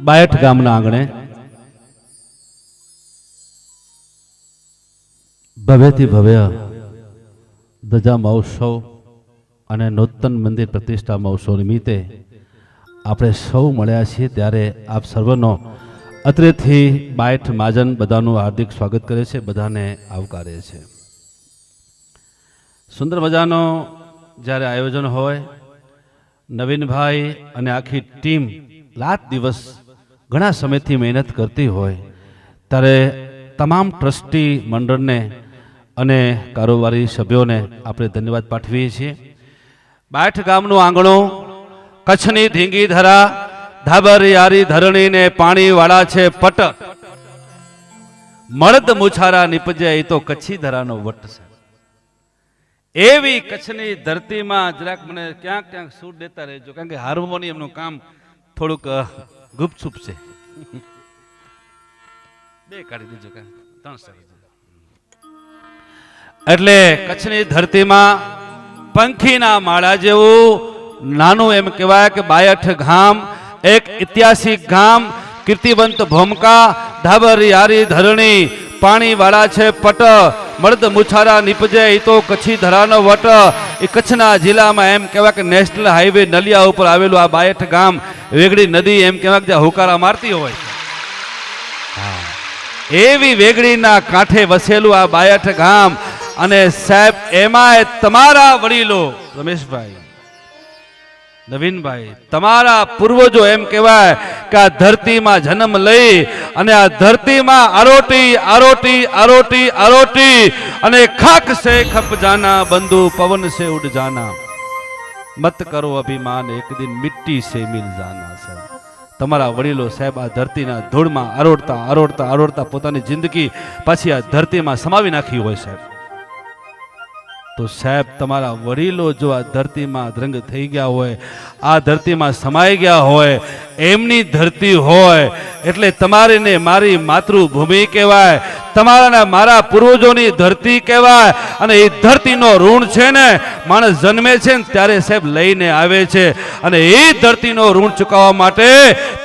બાયઠ ગામના આંગણે ભવ્યથી ભવ્ય ધજા મહોત્સવ અને નૂતન મંદિર પ્રતિષ્ઠા મહોત્સવ નિમિત્તે આપણે સૌ મળ્યા છીએ ત્યારે આપ સર્વનો અત્રેથી બાયઠ મહાજન બધાનું હાર્દિક સ્વાગત કરે છે, બધાને આવકારે છે. સુંદર મજાનો જ્યારે આયોજન હોય, નવીનભાઈ અને આખી ટીમ રાત દિવસ ઘણા સમયથી મહેનત કરતી હોય ત્યારે તમામ ટ્રસ્ટી મંડળને અને કારોબારી સભ્યોને આપણે ધન્યવાદ પાઠવીએ છીએ. બાયઠ ગામનું આંગણું કચ્છની ધીંગી ધરા ધાબર યારી ધરણીને પાણી વાળા છે પટ, મળદ મુછારા નીપજે એ તો કચ્છી ધરાનો વટ છે. એવી કચ્છની ધરતીમાં જરાક મને ક્યાંક ક્યાંક સૂટ દેતા રહેજો, કારણ કે હાર્મોનિયમનું કામ થોડુંક ગુપચુપ છે. બે કાઢી દેજો, ત્રણ એટલે કચ્છની ધરતીમાં પંખીના માળા જેવું નાનું એમ કહેવાય કે બાયઠ ગામ એક ઐતિહાસિક ગામ, કીર્તિવંત ભૂમકા, ધાબર યારી ધરણી પાણી વાળા છે પટ, મળદ મુછારા નીપજે એ તો કચ્છી ધરાનો વટ. એ કચ્છના જિલ્લામાં એમ કહેવાય કે નેશનલ હાઈવે નલિયા ઉપર આવેલું આ બાયઠ ગામ, વેગડી નદી એમ કહેવાય કે હુકારા મારતી હોય એવી વેગડીના કાંઠે વસેલું આ બાયઠ ગામ. અને સાહેબ એમાંય તમારા વડીલો રમેશભાઈ, નવીનભાઈ, તમારા પૂર્વજો એમ કહેવાય કે આ ધરતીમાં જન્મ લઈ અને આ ધરતીમાં આરોટી આરોટી આરોટી આરોટી અને ખાક સે ખપ જાના બંધુ પવન સે ઉડ જાના, મત કરો અભિમાન એક દિન મિટ્ટી સે મિલ જાના. સાહેબ તમારા વડીલો સાહેબ આ ધરતીના ધૂળમાં આરોડતા આરોડતા આરોડતા પોતાની જિંદગી પાછી આ ધરતીમાં સમાવી નાખી હોય સાહેબ. તો સાહેબ તમારા વડીલો જો આ ધરતીમાં દ્રંગ થઈ ગયા હોય, આ ધરતીમાં સમાઈ ગયા હોય, એમની ધરતી હોય એટલે તમારી ને મારી માતૃભૂમિ કહેવાય, તમારા મારા પૂર્વજોની ધરતી કહેવાય. અને એ ધરતીનો ઋણ છે ને માણસ જન્મે છે ને ત્યારે સાહેબ લઈને આવે છે. અને એ ધરતીનો ઋણ ચૂકવવા માટે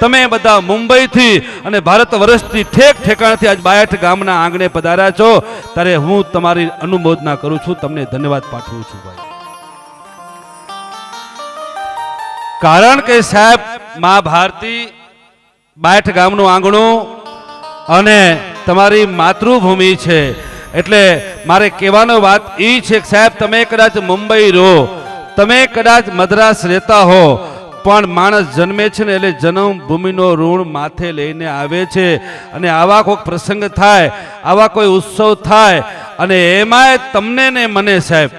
તમે બધા મુંબઈથી અને ભારત વર્ષથી ઠેક ઠેકાણથી આજ બાયઠ ગામના આંગણે પધાર્યા છો ત્યારે હું તમારી અનુમોદના કરું છું, તમને ધન્યવાદ પાઠવું છું ભાઈ. કારણ કે સાહેબ મા ભારતી બાયઠ ગામનું આંગણું અને તમારી માતૃભૂમિ છે. એટલે મારે કહેવાનો વાત એ છે કે સાહેબ તમે કદાચ મુંબઈ રહો, તમે કદાચ મદ્રાસ રહેતા હો, પણ માણસ જન્મે છે ને એટલે જન્મભૂમિનો ઋણ માથે લઈને આવે છે. અને આવા કોઈ પ્રસંગ થાય, આવા કોઈ ઉત્સવ થાય અને એમાંય તમને ને મને સાહેબ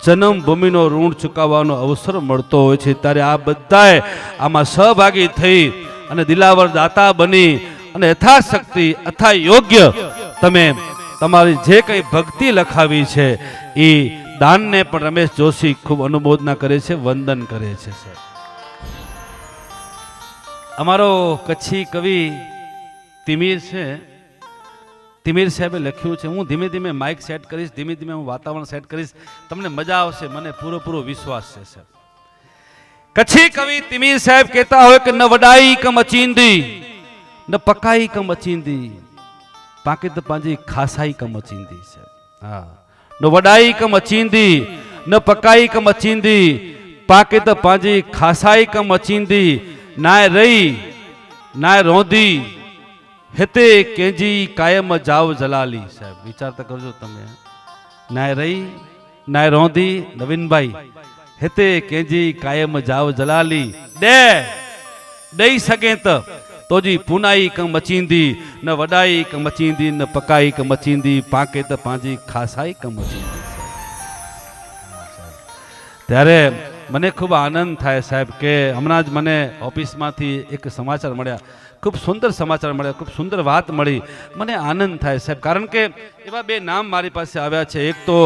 જન્મભૂમિનો ઋણ ચૂકવવાનો અવસર મળતો હોય છે ત્યારે આ બધાએ આમાં સહભાગી થઈ અને દિલાવર દાતા બની અને યથાશક્તિ અથા યોગ્ય તમે તમારી જે કંઈ ભક્તિ લખાવી છે એ દાનને પણ રમેશ જોશી ખૂબ અનુમોદના કરે છે, વંદન કરે છે. અમારો કચ્છી કવિ તિમીર છે, તિમીર સાહેબે લખ્યું છે, હું ધીમે ધીમે માઇક સેટ કરીશ, ધીમે ધીમે હું વાતાવરણ સેટ કરીશ, તમને મજા આવશે, મને પૂરો વિશ્વાસ છે સાહેબ. કચ્છી કવિ તિમીર સાહેબ કહેતા હોય કે ન વડાઈ કમ અચીંદી, ન પકાઈ કમ અચીંદી, પાકે તો પાંજી ખાસાઈ કમ અચીંદી સાહેબ. હા, ન વડાઈ કમ અચીંદી, ન પકાઈ કમ અચીંદી, પાકે તો પાંજી ખાસાઈ કમ અચીંદી, નાય રહી નાય રોંધી, હેતે કેજી કાયમ જાવ જલાલી. સાહેબ વિચાર તો કરજો તમે. નાય રહી નાય રોંધી, નવીનભાઈ, હેતે કેજી કાયમ જાવ જલાલી, દઈ સકે તો જી પુનાઈ કમ મચીંદી, ન વડાઈ કમ મચીંદી, ન પકાઈ કમ મચીંદી, પાકે તો પાંજી ખાસાઈ કમ મચીંદી. ત્યારે મને ખૂબ આનંદ થાય સાહેબ કે હમણાં જ મને ઓફિસમાંથી એક સમાચાર મળ્યા, ખૂબ સુંદર સમાચાર મળ્યા, ખૂબ સુંદર વાત મળી, મને આનંદ થાય સાહેબ. કારણ કે એવા બે નામ મારી પાસે આવ્યા છે. એક તો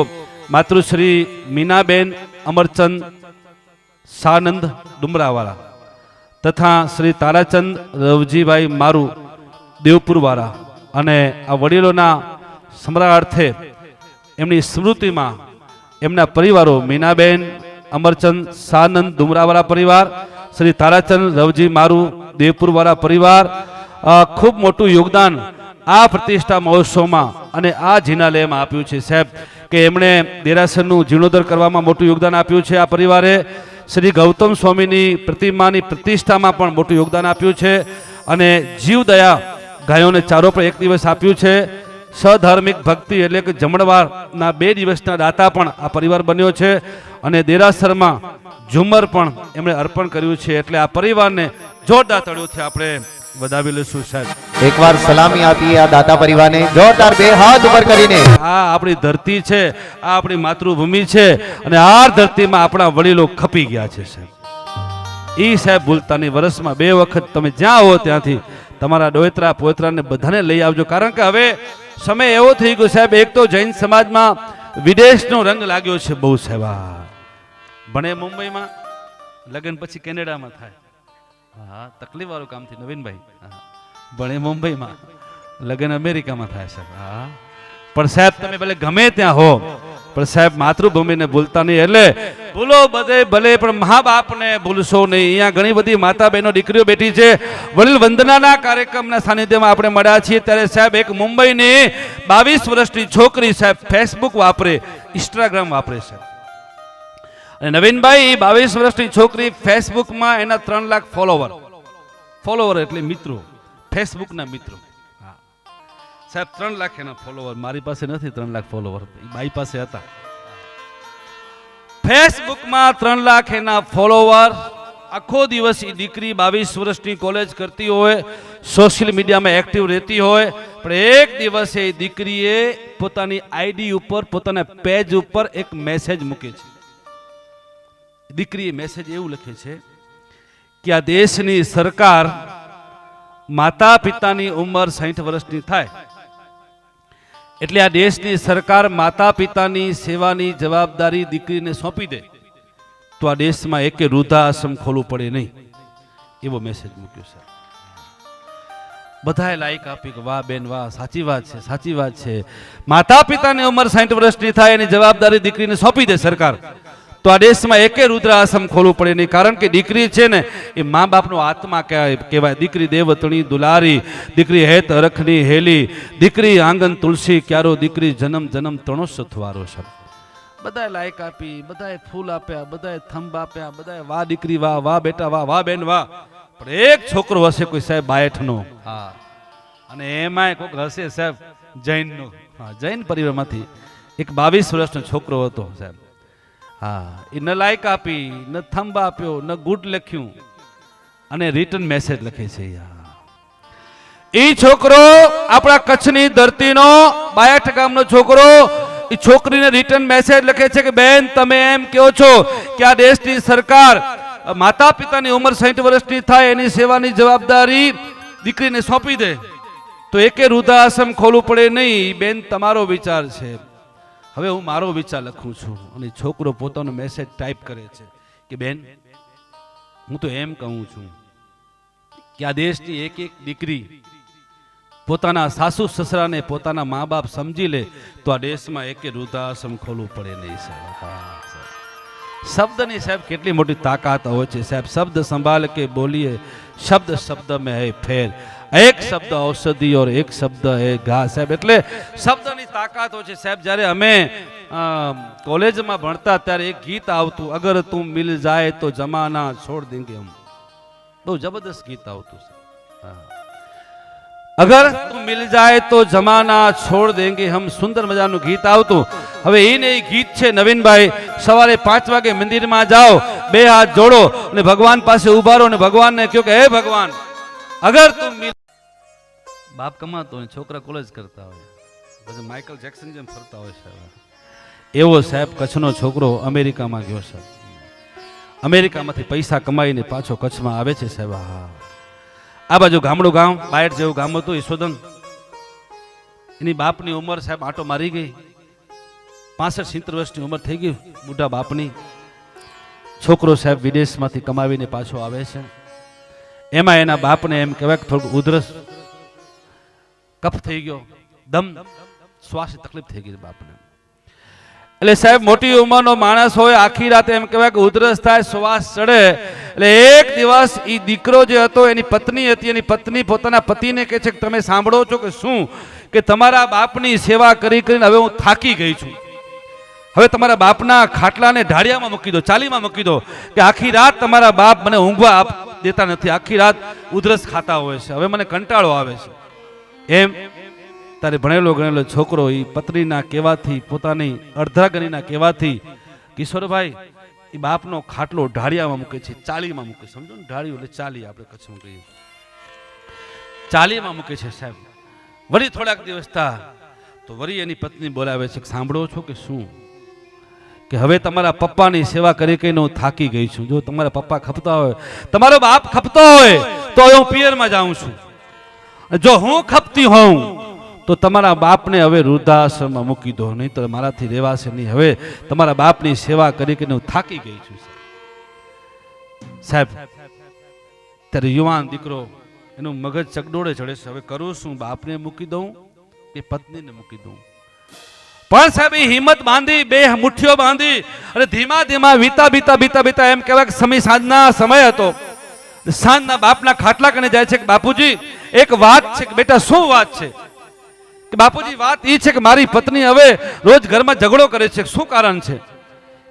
માતૃશ્રી મીનાબેન અમરચંદ સાનંદ ડુમરાવાળા તથા શ્રી તારાચંદ રવજીભાઈ મારું દેવપુરવાળા. અને આ વડીલોના સ્મરણાર્થે એમની સ્મૃતિમાં એમના પરિવારો મીનાબેન અમરચંદ સાનંદ ડુમરાવાળા પરિવાર શ્રી તારાચંદ રવજી મારું દેવપુરવાળા પરિવાર ખૂબ મોટું યોગદાન આ પ્રતિષ્ઠા મહોત્સવમાં અને આ જિનાલયમાં આપ્યું છે સાહેબ, કે એમણે દેરાસરનું જીર્ણોદ્ધાર કરવામાં મોટું યોગદાન આપ્યું છે. આ પરિવારે શ્રી ગૌતમ સ્વામીની પ્રતિમાની પ્રતિષ્ઠામાં પણ મોટું યોગદાન આપ્યું છે અને જીવદયા ગાયોને ચારો પર એક દિવસ આપ્યું છે. સધાર્મિક ભક્તિ એટલે કે જમણવારના 2 દિવસના દાતા પણ આ પરિવાર બન્યો છે અને દેરાસરમાં ઝુમર પણ એમણે અર્પણ કર્યું છે. એટલે આ પરિવારને જોરદાર તળિયોથી આપણે વધાવી લઈશું સાહેબ. એકવાર સલામી આપીએ આ દાતા પરિવારને જોરદાર 2 હાથ ઉપર કરીને. આ આપણી ધરતી છે, આ આપણી માતૃભૂમિ છે અને આ ધરતીમાં આપણા વડીલો ખપી ગયા છે સાહેબ. ઈ સાહેબ ભૂલતાની વર્ષમાં 2 વખત તમે જ્યાં હો ત્યાંથી તમારા ડોયત્રા પોયત્રાને બધાને લઈ આવજો, કારણ કે હવે સમય એવો થઈ ગયો સાહેબ. એક તો જૈન સમાજમાં વિદેશનો રંગ લાગ્યો છે બહુ સાહેબ. ભણે મુંબઈમાં, લગ્ન પછી કેનેડામાં થાય. હા, તકલીફ વાળું કામ થી નવીનભાઈ. ભણે મુંબઈમાં, લગ્ન અમેરિકામાં થાય સાહેબ. હા, પણ સાહેબ તમે ભલે ગમે ત્યાં હો પણ સાહેબ માતૃભૂમિને ભૂલતા નહીં. એટલે ભૂલો બધે ભલે પણ મા બાપને ભૂલશો નહીં. અહીંયા ઘણી બધી માતા બહેનો દીકરીઓ બેઠી છે. વડીલ વંદનાના કાર્યક્રમના સાનિધ્યમાં આપણે મળ્યા છીએ ત્યારે સાહેબ એક મુંબઈની 22 વર્ષની છોકરી સાહેબ ફેસબુક વાપરે, ઇન્સ્ટાગ્રામ વાપરે છે. અને નવીનભાઈ 22 વર્ષની છોકરી ફેસબુકમાં એના 3 લાખ ફોલોવર એટલે મિત્રો, ફેસબુકના મિત્રો. હા સાહેબ 3 લાખ એના ફોલોવર. મારી પાસે નથી 3 લાખ ફોલોવર, બાઈ પાસે હતા. ફેસબુકમાં 3 લાખ એના ફોલોવર. આખો દિવસ એ દીકરી 22 વર્ષની કોલેજ કરતી હોય, સોશિયલ મીડિયામાં એક્ટિવ રહેતી હોય, પણ એક દિવસે એ દીકરીએ પોતાની આઈડી ઉપર, પોતાના પેજ ઉપર એક મેસેજ મૂકે છે. દીકરીએ મેસેજ એવું લખે છે કે આ દેશની સરકાર માતા પિતાની ઉંમર 60 વર્ષની થાય એટલે આ દેશની સરકાર માતા પિતાની સેવાની જવાબદારી દીકરીને સોંપી દે તો આ દેશમાં એકે વૃદ્ધાશ્રમ ખોલવું પડે નહીં, એવો મેસેજ મૂક્યો છે. બધાએ લાઈક આપી કે વાહ બેન વાહ, સાચી વાત છે, સાચી વાત છે. માતા પિતાની ઉંમર 60 વર્ષની થાય એની જવાબદારી દીકરીને સોંપી દે સરકાર તો આ દેશમાં એકે રુદ્રાશ્રમ ખોલવું પડે નહીં. કારણ કે દીકરી છે ને એ મા બાપનો આત્મા કહેવાય. દીકરી દેવતણી દુલારી, દીકરી હેત અરખની હેલી, દીકરી આંગન તુલસી ક્યારો, દીકરી જન્મ જન્મ તણો સથવારો છે. બધાએ લાઈક આપી, બધાએ ફૂલ આપ્યા, બધાએ થંભ આપ્યા, બધાએ વાહ દીકરી વાહ, વાહ બેટા વાહ, વાહ બેન વાહ. પણ એક છોકરો હશે કોઈ સાહેબ 62નો, હા, અને એમાંય કોઈક હશે સાહેબ જૈનનો. હા, જૈન પરિવારમાંથી એક 22 વર્ષનો છોકરો હતો સાહેબ. હા, એ ન લાઈક આપી, ન થંભ આપ્યો, ન ગુડ લખ્યું અને રિટર્ન મેસેજ લખે છે. એ છોકરો આપણા કચ્છની ધરતીનો 62 ગામનો છોકરો એ છોકરીને રિટર્ન મેસેજ લખે છે કે બેન તમે એમ કહો છો કે આ દેશની સરકાર માતા પિતાની ઉંમર 60 વર્ષની થાય એની સેવાની જવાબદારી દીકરીને સોંપી દે તો એકે વૃદ્ધાશ્રમ ખોલવું પડે નહીં. બેન તમારો વિચાર છે, હવે હું મારો વિચાર લખું છું. અને છોકરો પોતાનો મેસેજ ટાઈપ કરે છે કે બેન હું તો એમ કહું છું કે આ દેશની એક એક દીકરી પોતાના સાસુ સસરાને પોતાના મા બાપ સમજી લે તો આ દેશમાં એકે વૃદ્ધાશ્રમ ખોલવું પડે નહીં સાહેબ. શબ્દની સાહેબ કેટલી મોટી તાકાત હોય છે સાહેબ. શબ્દ સંભાળ કે બોલીએ, શબ્દ શબ્દ में है फेर, એક શબ્દ ઔષધિ और એક શબ્દ है ઘા સાહેબ. એટલે શબ્દની તાકાત હોય છે સાહેબ. જ્યારે અમે કોલેજમાં ભણતા ત્યારે એક ગીત આવતું, અગર તું મિલ જાય તો જમાના છોડ દેંગે હમ. બહુ જબરદસ્ત ગીત આવતું છે. અગર તું મિલ જાય તો જમાના છોડ દેંગે હમ, સુંદર મજાનું ગીત આવતું. હવે એને એ ગીત છે નવીનભાઈ, સવારે 5 વાગે મંદિરમાં જાઓ, 2 હાથ જોડો અને ભગવાન પાસે ઉભા રહો અને ભગવાનને કહો કે હે ભગવાન અગર તું મિલ. બાપ કમાતો હોય, છોકરા કોલેજ કરતા હોય, પછી માઇકલ જેક્સન જેમ ફરતા હોય સાહેબ. એવો સાહેબ કચ્છનો છોકરો અમેરિકામાં ગયો સાહેબ. અમેરિકામાંથી પૈસા કમાઈને પાછો કચ્છમાં આવે છે સાહેબ. હા, આ બાજુ ગામડું ગામ, બાયડ જેવું ગામ હતું ઈસોદન. એની બાપની ઉંમર સાહેબ આટો મારી ગઈ, 65-70 વર્ષની ઉંમર થઈ ગઈ મોટા બાપની. છોકરો સાહેબ વિદેશમાંથી કમાવીને પાછો આવે છે. એમાં એના બાપને એમ કહેવાય કે થોડુંક ઉધરસ કફ થઈ ગયો, દમ શ્વાસ તકલીફ થઈ ગઈ બાપને. એટલે સાહેબ મોટી ઉંમરનો માણસ હોય, આખી રાત એમ કહેવાય કે ઉધરસ થાય, શ્વાસ ચડે, એટલે એક દિવસ એ દીકરો જે હતો એની પત્ની હતી, એની પત્ની પોતાના પતિને કહે છે કે તમે સાંભળો છો કે શું, કે તમારા બાપની સેવા કરી કરીને હવે હું થાકી ગઈ છું, હવે તમારા બાપના ખાટલાને ઢાળિયામાં મૂકી દો, ચાલીમાં મૂકી દો, કે આખી રાત તમારા બાપ મને ઊંઘવા દેતા નથી, આખી રાત ઉધરસ ખાતા હોય છે, હવે મને કંટાળો આવે છે. એમ તારે ભણેલો ગણેલો છોકરો એ પત્નીના કહેવાથી, પોતાની અર્ધાંગનીના કહેવાથી કિશોરભાઈ એ બાપનો ખાટલો ઢાળિયામાં મૂકે છે, ચાલીમાં મૂકે, સમજો ને, ઢાળિયું એટલે ચાલી, આપણે કચ્છમાં કહીએ ચાલીમાં મૂકે છે સાહેબ. વળી થોડાક દિવસ થા તો વળી એની પત્ની બોલાવે છે કે સાંભળો છો કે શું, કે હવે તમારા પપ્પાની સેવા કરી કરીને હું થાકી ગઈ છું, જો તમારા પપ્પા ખપતા હોય, તમારો બાપ ખપતો હોય તો હું પિયરમાં જાઉં છું, જો હું ખપતી હોઉં તો તમારા બાપને હવે વૃદ્ધાશ્રમમાં મૂકી દો, નહીં તો મારાથી રહેવાશે નહીં, હવે તમારા બાપની સેવા કરી કરીને હું થાકી ગઈ છું. સાહેબ ત્યારે યુવાન દીકરો એનું મગજ ચકડોળે ચડે છે, હવે કરું શું, બાપને મૂકી દઉં કે પત્નીને મૂકી દઉં? પણ સાહેબ એ હિંમત બાંધી, બે મુઠ્ઠીઓ બાંધી અને ધીમા ધીમા વીતા એમ કહેવાય કે સાંજના સમય હતો, સાંજના બાપના ખાટલા કને જાય છે કે બાપુજી એક વાત છે, કે બેટા શું વાત છે? કે બાપુજી વાત એ છે કે મારી પત્ની હવે રોજ ઘરમાં ઝઘડો કરે છે, શું કારણ છે?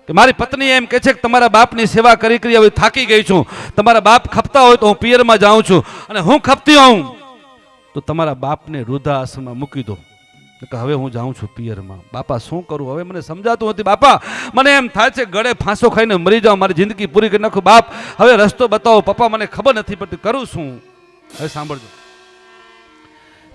કે મારી પત્ની એમ કહે છે કે તમારા બાપની સેવા કરી કરી હવે થાકી ગઈ છું, તમારા બાપ ખપતા હોય તો હું પિયરમાં જાઉં છું, અને હું ખપતી હોઉં તો તમારા બાપને વૃદ્ધાશ્રમમાં મૂકી દો, કે હવે હું જાઉં છું પિયરમાં. બાપા શું કરું, હવે મને સમજાતું નથી બાપા, મને એમ થાય છે ગળે ફાંસો ખાઈને મરી જાઉં, મારી જિંદગી પૂરી કરી નાખું, બાપ હવે રસ્તો બતાવો પપ્પા, મને ખબર નથી પડતી, કરું શું? હવે સાંભળજો.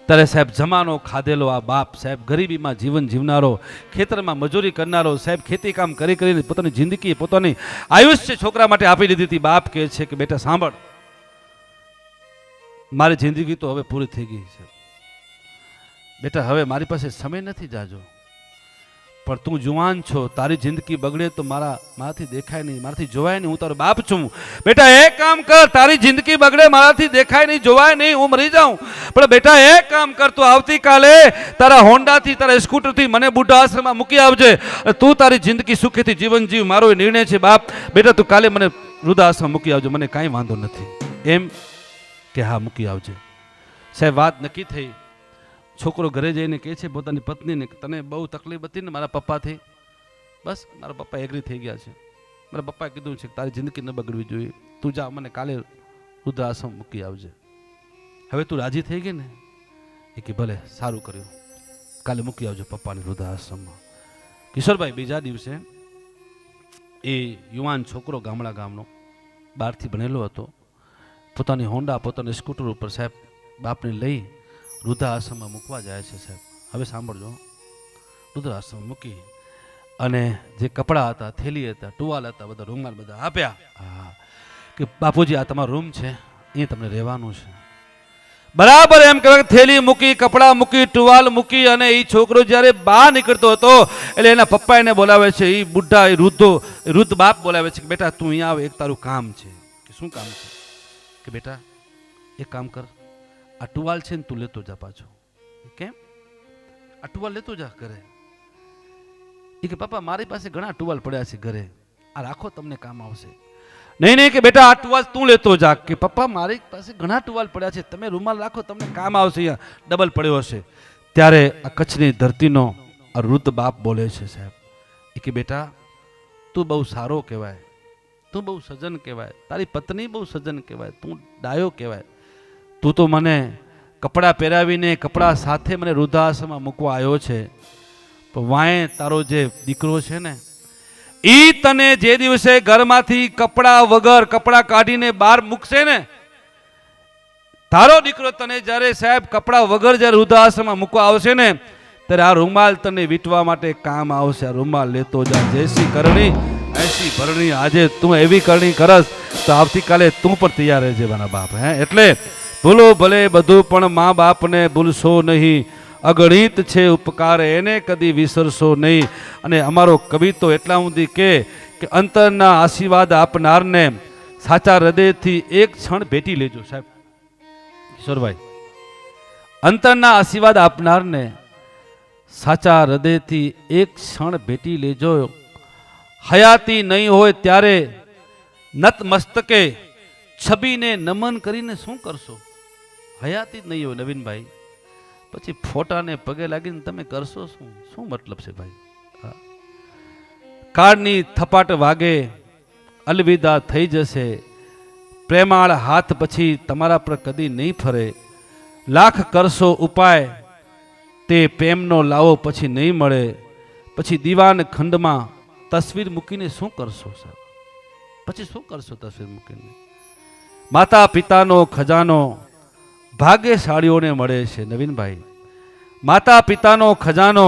ત્યારે સાહેબ જમાનો ખાધેલો આ બાપ, સાહેબ ગરીબીમાં જીવન જીવનારો, ખેતરમાં મજૂરી કરનારો, સાહેબ ખેતી કામ કરી કરીને પોતાની જિંદગી, પોતાની આયુષ્ય છોકરા માટે આપી દીધી હતી. બાપ કહે છે કે બેટા સાંભળ, મારી જિંદગી તો હવે પૂરી થઈ ગઈ છે બેટા, હવે મારી પાસે સમય નથી જાજો, પણ તું જુવાન છો, તારી જિંદગી બગડે તો મારાથી દેખાય નહીં, મારાથી જોવાય નહીં, હું તારો બાપ છું. બેટા એક કામ કર, તારી જિંદગી બગડે, મારાથી દેખાય નહીં, જોવાય નહીં, હું મરી જાઉં, પણ બેટા એક કામ કર, તું આવતીકાલે તારા હોન્ડાથી, તારા સ્કૂટરથી મને બુઢા આશ્રમમાં મૂકી આવજે, તું તારી જિંદગી સુખેથી જીવન જીવ, મારો એ નિર્ણય છે બાપ, બેટા તું કાલે મને વૃદ્ધાશ્રમ મૂકી આવજો, મને કાંઈ વાંધો નથી. એમ કે હા મૂકી આવજે. સાહેબ વાત નક્કી થઈ. છોકરો ઘરે જઈને કહે છે પોતાની પત્નીને કે તને બહુ તકલીફ હતી ને મારા પપ્પાથી, બસ મારા પપ્પા એગ્રી થઈ ગયા છે, મારા પપ્પાએ કીધું છે કે તારી જિંદગી ન બગડવી જોઈએ, તું જા, મને કાલે વૃદ્ધાશ્રમ મૂકી આવજે. હવે તું રાજી થઈ ગઈ ને? એ કે ભલે, સારું કર્યું, કાલે મૂકી આવજો પપ્પાને વૃદ્ધાશ્રમમાં. કિશોરભાઈ બીજા દિવસે એ યુવાન છોકરો ગામનો બહારથી ભણેલો હતો, પોતાની હોન્ડા, પોતાની સ્કૂટર ઉપર સાહેબ બાપને લઈ વૃદ્ધાશ્રમમાં મૂકવા જાય છે. સાહેબ હવે સાંભળજો, વૃદ્ધાશ્રમ મૂકી અને જે કપડાં હતા, થેલી હતા, ટુવાલ હતા, બધા રૂમાલ બધા આપ્યા, હા કે બાપુજી આ તમારો રૂમ છે, એ તમને રહેવાનું છે. બરાબર એમ કહેવાય થેલી મૂકી, કપડાં મૂકી, ટુવાલ મૂકી, અને એ છોકરો જ્યારે બહાર નીકળતો હતો એટલે એના પપ્પા એને બોલાવે છે, એ બુઢા, એ વૃદ્ધ બાપ બોલાવે છે કે બેટા તું અહીંયા આવ, એક તારું કામ છે. કે શું કામ છે? કે બેટા એક કામ કર, આ ટુવાલ છે ને તું લેતો જા પાછો. કેમ? આ ટુવાલ લેતો જા ઘરે. એ કે પપ્પા મારી પાસે ઘણા ટુવાલ પડ્યા છે ઘરે, આ રાખો તમને કામ આવશે. નહીં કે બેટા આ ટુવાલ તું લેતો જા. કે પપ્પા મારી પાસે ઘણા ટુવાલ પડ્યા છે, તમે રૂમાલ રાખો, તમને કામ આવશે, અહીંયા ડબલ પડ્યો હશે. ત્યારે આ કચ્છની ધરતીનો આ વૃદ્ધ બાપ બોલે છે સાહેબ, એ કે બેટા તું બહુ સારો કહેવાય, તું બહુ સજ્જન કહેવાય, તારી પત્ની બહુ સજ્જન કહેવાય, તું ડાયો કહેવાય, તું તો મને કપડાં પહેરાવીને કપડાં સાથે મને વૃદ્ધાશ્રમમાં મૂકવા આવ્યો છે, પણ વાંય તારો જે દીકરો છે ને ઈ તને જે દિવસે ઘરમાંથી કપડાં વગર કપડાં કાઢીને બહાર મૂકશે ને, તારો દીકરો તને જ્યારે સાહેબ કપડાં વગર જ્યારે વૃદ્ધાશ્રમમાં મૂકવા આવશે ને, ત્યારે આ રૂમાલ તને વીટવા માટે કામ આવશે. આ રૂમાલ લેતો જા. જૈસી કરણી એસી ભરણી. આજે તું એવી કરણી કરસ તો આવતીકાલે તું પણ તૈયાર રહેજે મારા બાપ. એટલે ભૂલો ભલે બધું પણ મા બાપને ભૂલશો નહીં, અગણિત છે ઉપકાર એને કદી વિસરશો નહીં. અને અમારો કવિ તો એટલા સુધી કે અંતરના આશીર્વાદ આપનારને સાચા હૃદયથી એક ક્ષણ ભેટી લેજો. સાહેબ કિશોરભાઈ, અંતરના આશીર્વાદ આપનારને સાચા હૃદયથી એક ક્ષણ ભેટી લેજો. હયાતી નહીં હોય ત્યારે નત મસ્તકે છબીને નમન કરીને શું કરશો? હયાતી જ નહીં હોય નવીનભાઈ, પછી ફોટાને પગે લાગીને તમે કરશો શું? શું મતલબ છે ભાઈ? કાળની થપાટ વાગે, અલવિદા થઈ જશે. પ્રેમાળ હાથ પછી તમારા પર કદી નહીં ફરે. લાખ કરશો ઉપાય, તે પ્રેમનો લાવો પછી નહીં મળે. પછી દીવાન ખંડમાં તસવીર મૂકીને શું કરશો સાહેબ? પછી શું કરશો તસવીર મૂકીને? માતા પિતાનો ખજાનો ભાગ્યશાળીઓને મળે છે નવીનભાઈ. માતા પિતાનો ખજાનો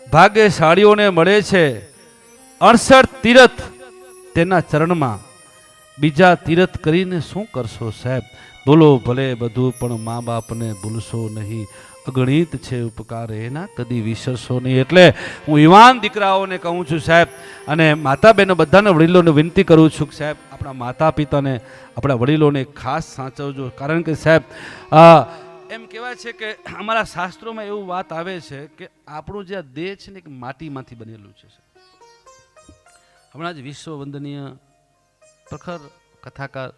ભાગ્યશાળીઓને મળે છે. 68 તીરથ તેના ચરણમાં, બીજા તીરથ કરીને શું કરશો સાહેબ? બોલો ભલે બધું પણ મા બાપને ભૂલશો નહીં. અગણિત છે ઉપકાર એના, કદી વિસરશો નહીં. એટલે હું યુવાન દીકરાઓને કહું છું સાહેબ, અને માતા બહેનો બધાને વડીલોને વિનંતી કરું છું કે સાહેબ આપણા માતા પિતાને, આપણા વડીલોને ખાસ સાચવજો. કારણ કે સાહેબ એમ કહેવાય છે કે અમારા શાસ્ત્રોમાં એવું વાત આવે છે કે આપણું જે દેહ છે ને એક માટીમાંથી બનેલું છે. હમણાં જ વિશ્વ વંદનીય પ્રખર કથાકાર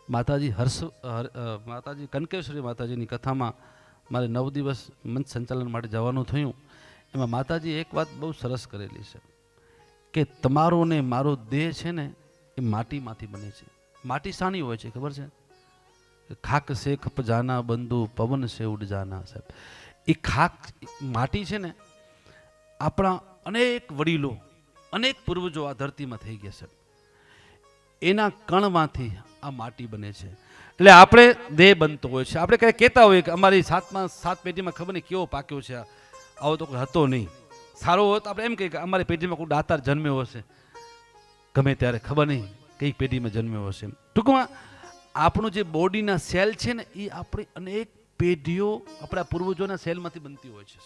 માતાજી કનકેશ્વરી માતાજીની કથામાં મારે 9 દિવસ મંચ સંચાલન માટે જવાનું થયું. એમાં માતાજી એક વાત બહુ સરસ કરેલી છે કે તમારો ને મારો દેહ છે ને એ માટીમાંથી બને છે. માટી શાની હોય છે ખબર છે? ખાક સે ખપ જાના બંધુ પવન સે ઉડ જાના. સાહેબ એ ખાક માટી છે ને, આપણા અનેક વડીલો, અનેક પૂર્વજો આ ધરતીમાં થઈ ગયા છે, એના કણમાંથી આ માટી બને છે. એટલે આપણે દેહ બનતો હોય છે. આપણે કંઈ કહેતા હોઈએ કે અમારી 7 પેઢીમાં ખબર નહીં કેવો પાક્યો છે, આવો તો કોઈ હતો નહીં. સારો હોય તો આપણે એમ કહીએ કે અમારી પેઢીમાં કોઈ દાતાર જન્મ્યો હશે, ગમે ત્યારે ખબર નહીં કઈ પેઢીમાં જન્મ્યો હશે. ટૂંકમાં આપણું જે બોડીના સેલ છે ને એ આપણી અનેક પેઢીઓ આપણા પૂર્વજોના સેલમાંથી બનતી હોય છે.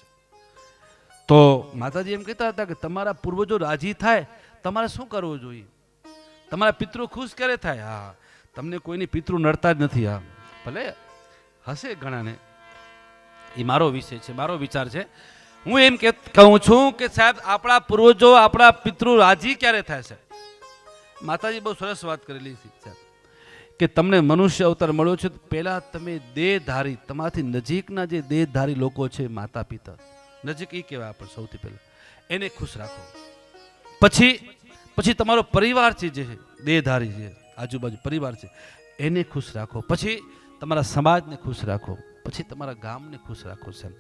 તો માતાજી એમ કહેતા હતા કે તમારા પૂર્વજો રાજી થાય તમારે શું કરવું જોઈએ? તમારા પિતૃ ખુશ ક્યારે થાય? હા, તમને કોઈની પિતૃ નડતા જ નથી. હા, ભલે હશે ઘણાને, એ મારો વિષય છે, મારો વિચાર છે. હું એમ કહું છું કે સાહેબ આપણા પૂર્વજો, આપણા પિતૃ રાજી ક્યારે થાય છે? માતાજી બહુ સરસ વાત કરેલી છે સાહેબ કે તમને મનુષ્ય અવતાર મળ્યો છે, પહેલા તમે દેહધારી, તમારાથી નજીકના જે દેહધારી લોકો છે, માતા પિતા નજીક એ કહેવાય આપણે સૌથી પહેલા, એને ખુશ રાખો. પછી તમારો પરિવાર છે, જે દેહધારી છે, આજુબાજુ પરિવાર છે, એને ખુશ રાખો. પછી તમારા સમાજને ખુશ રાખો. પછી તમારા ગામને ખુશ રાખો. સાહેબ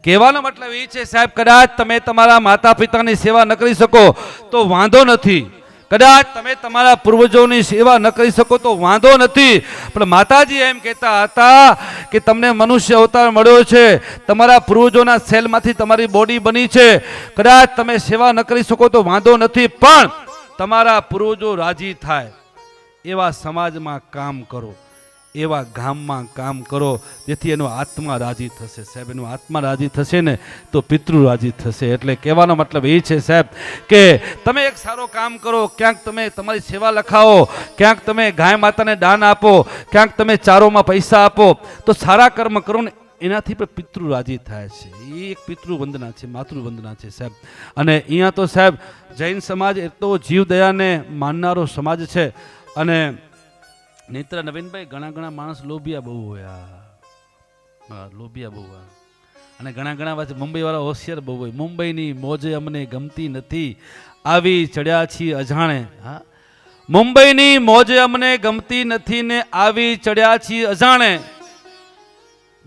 કહેવાનો મતલબ એ છે સાહેબ, કદાચ તમે તમારા માતા પિતાની સેવા ન કરી શકો તો વાંધો નથી. કદાચ તમે તમારા પૂર્વજોની સેવા ન કરી શકો તો વાંધો નથી. પણ માતાજી એમ કહેતા હતા કે તમને મનુષ્ય અવતાર મળ્યો છે, તમારા પૂર્વજોના સેલમાંથી તમારી બોડી બની છે. કદાચ તમે સેવા ન કરી શકો તો વાંધો નથી, પણ તમારા પૂર્વજો રાજી થાય એવા સમાજમાં કામ કરો, એવા ગામમાં કામ કરો, જેથી એનો આત્મા રાજી થશે. સાહેબ એનો આત્મા રાજી થશે ને તો પિતૃ રાજી થશે. એટલે કહેવાનો મતલબ એ છે સાહેબ કે તમે એક સારો કામ કરો, ક્યાંક તમે તમારી સેવા લખાવો, ક્યાંક તમે ગાય માતાને દાન આપો, ક્યાંક તમે ચારોમાં પૈસા આપો, તો સારા કર્મ કરો ને એનાથી પણ પિતૃ રાજી થાય છે. એ એક પિતૃ વંદના છે, માતૃ વંદના છે સાહેબ. અને અહીંયા તો સાહેબ જૈન સમાજ એટલો જીવદયાને માનનારો સમાજ છે. અને નેત્ર નવીનભાઈ ઘણા માણસ લોભિયા બહુ હોય, લોભિયા બહુ હોય. અને ઘણા વાત મુંબઈ વાળા હોશિયાર બહુ હોય. મુંબઈની મોજે અમને ગમતી નથી, આવી ચડ્યા છીએ અજાણે. હા, મુંબઈની મોજે અમને ગમતી નથી ને આવી ચડ્યા છીએ અજાણે.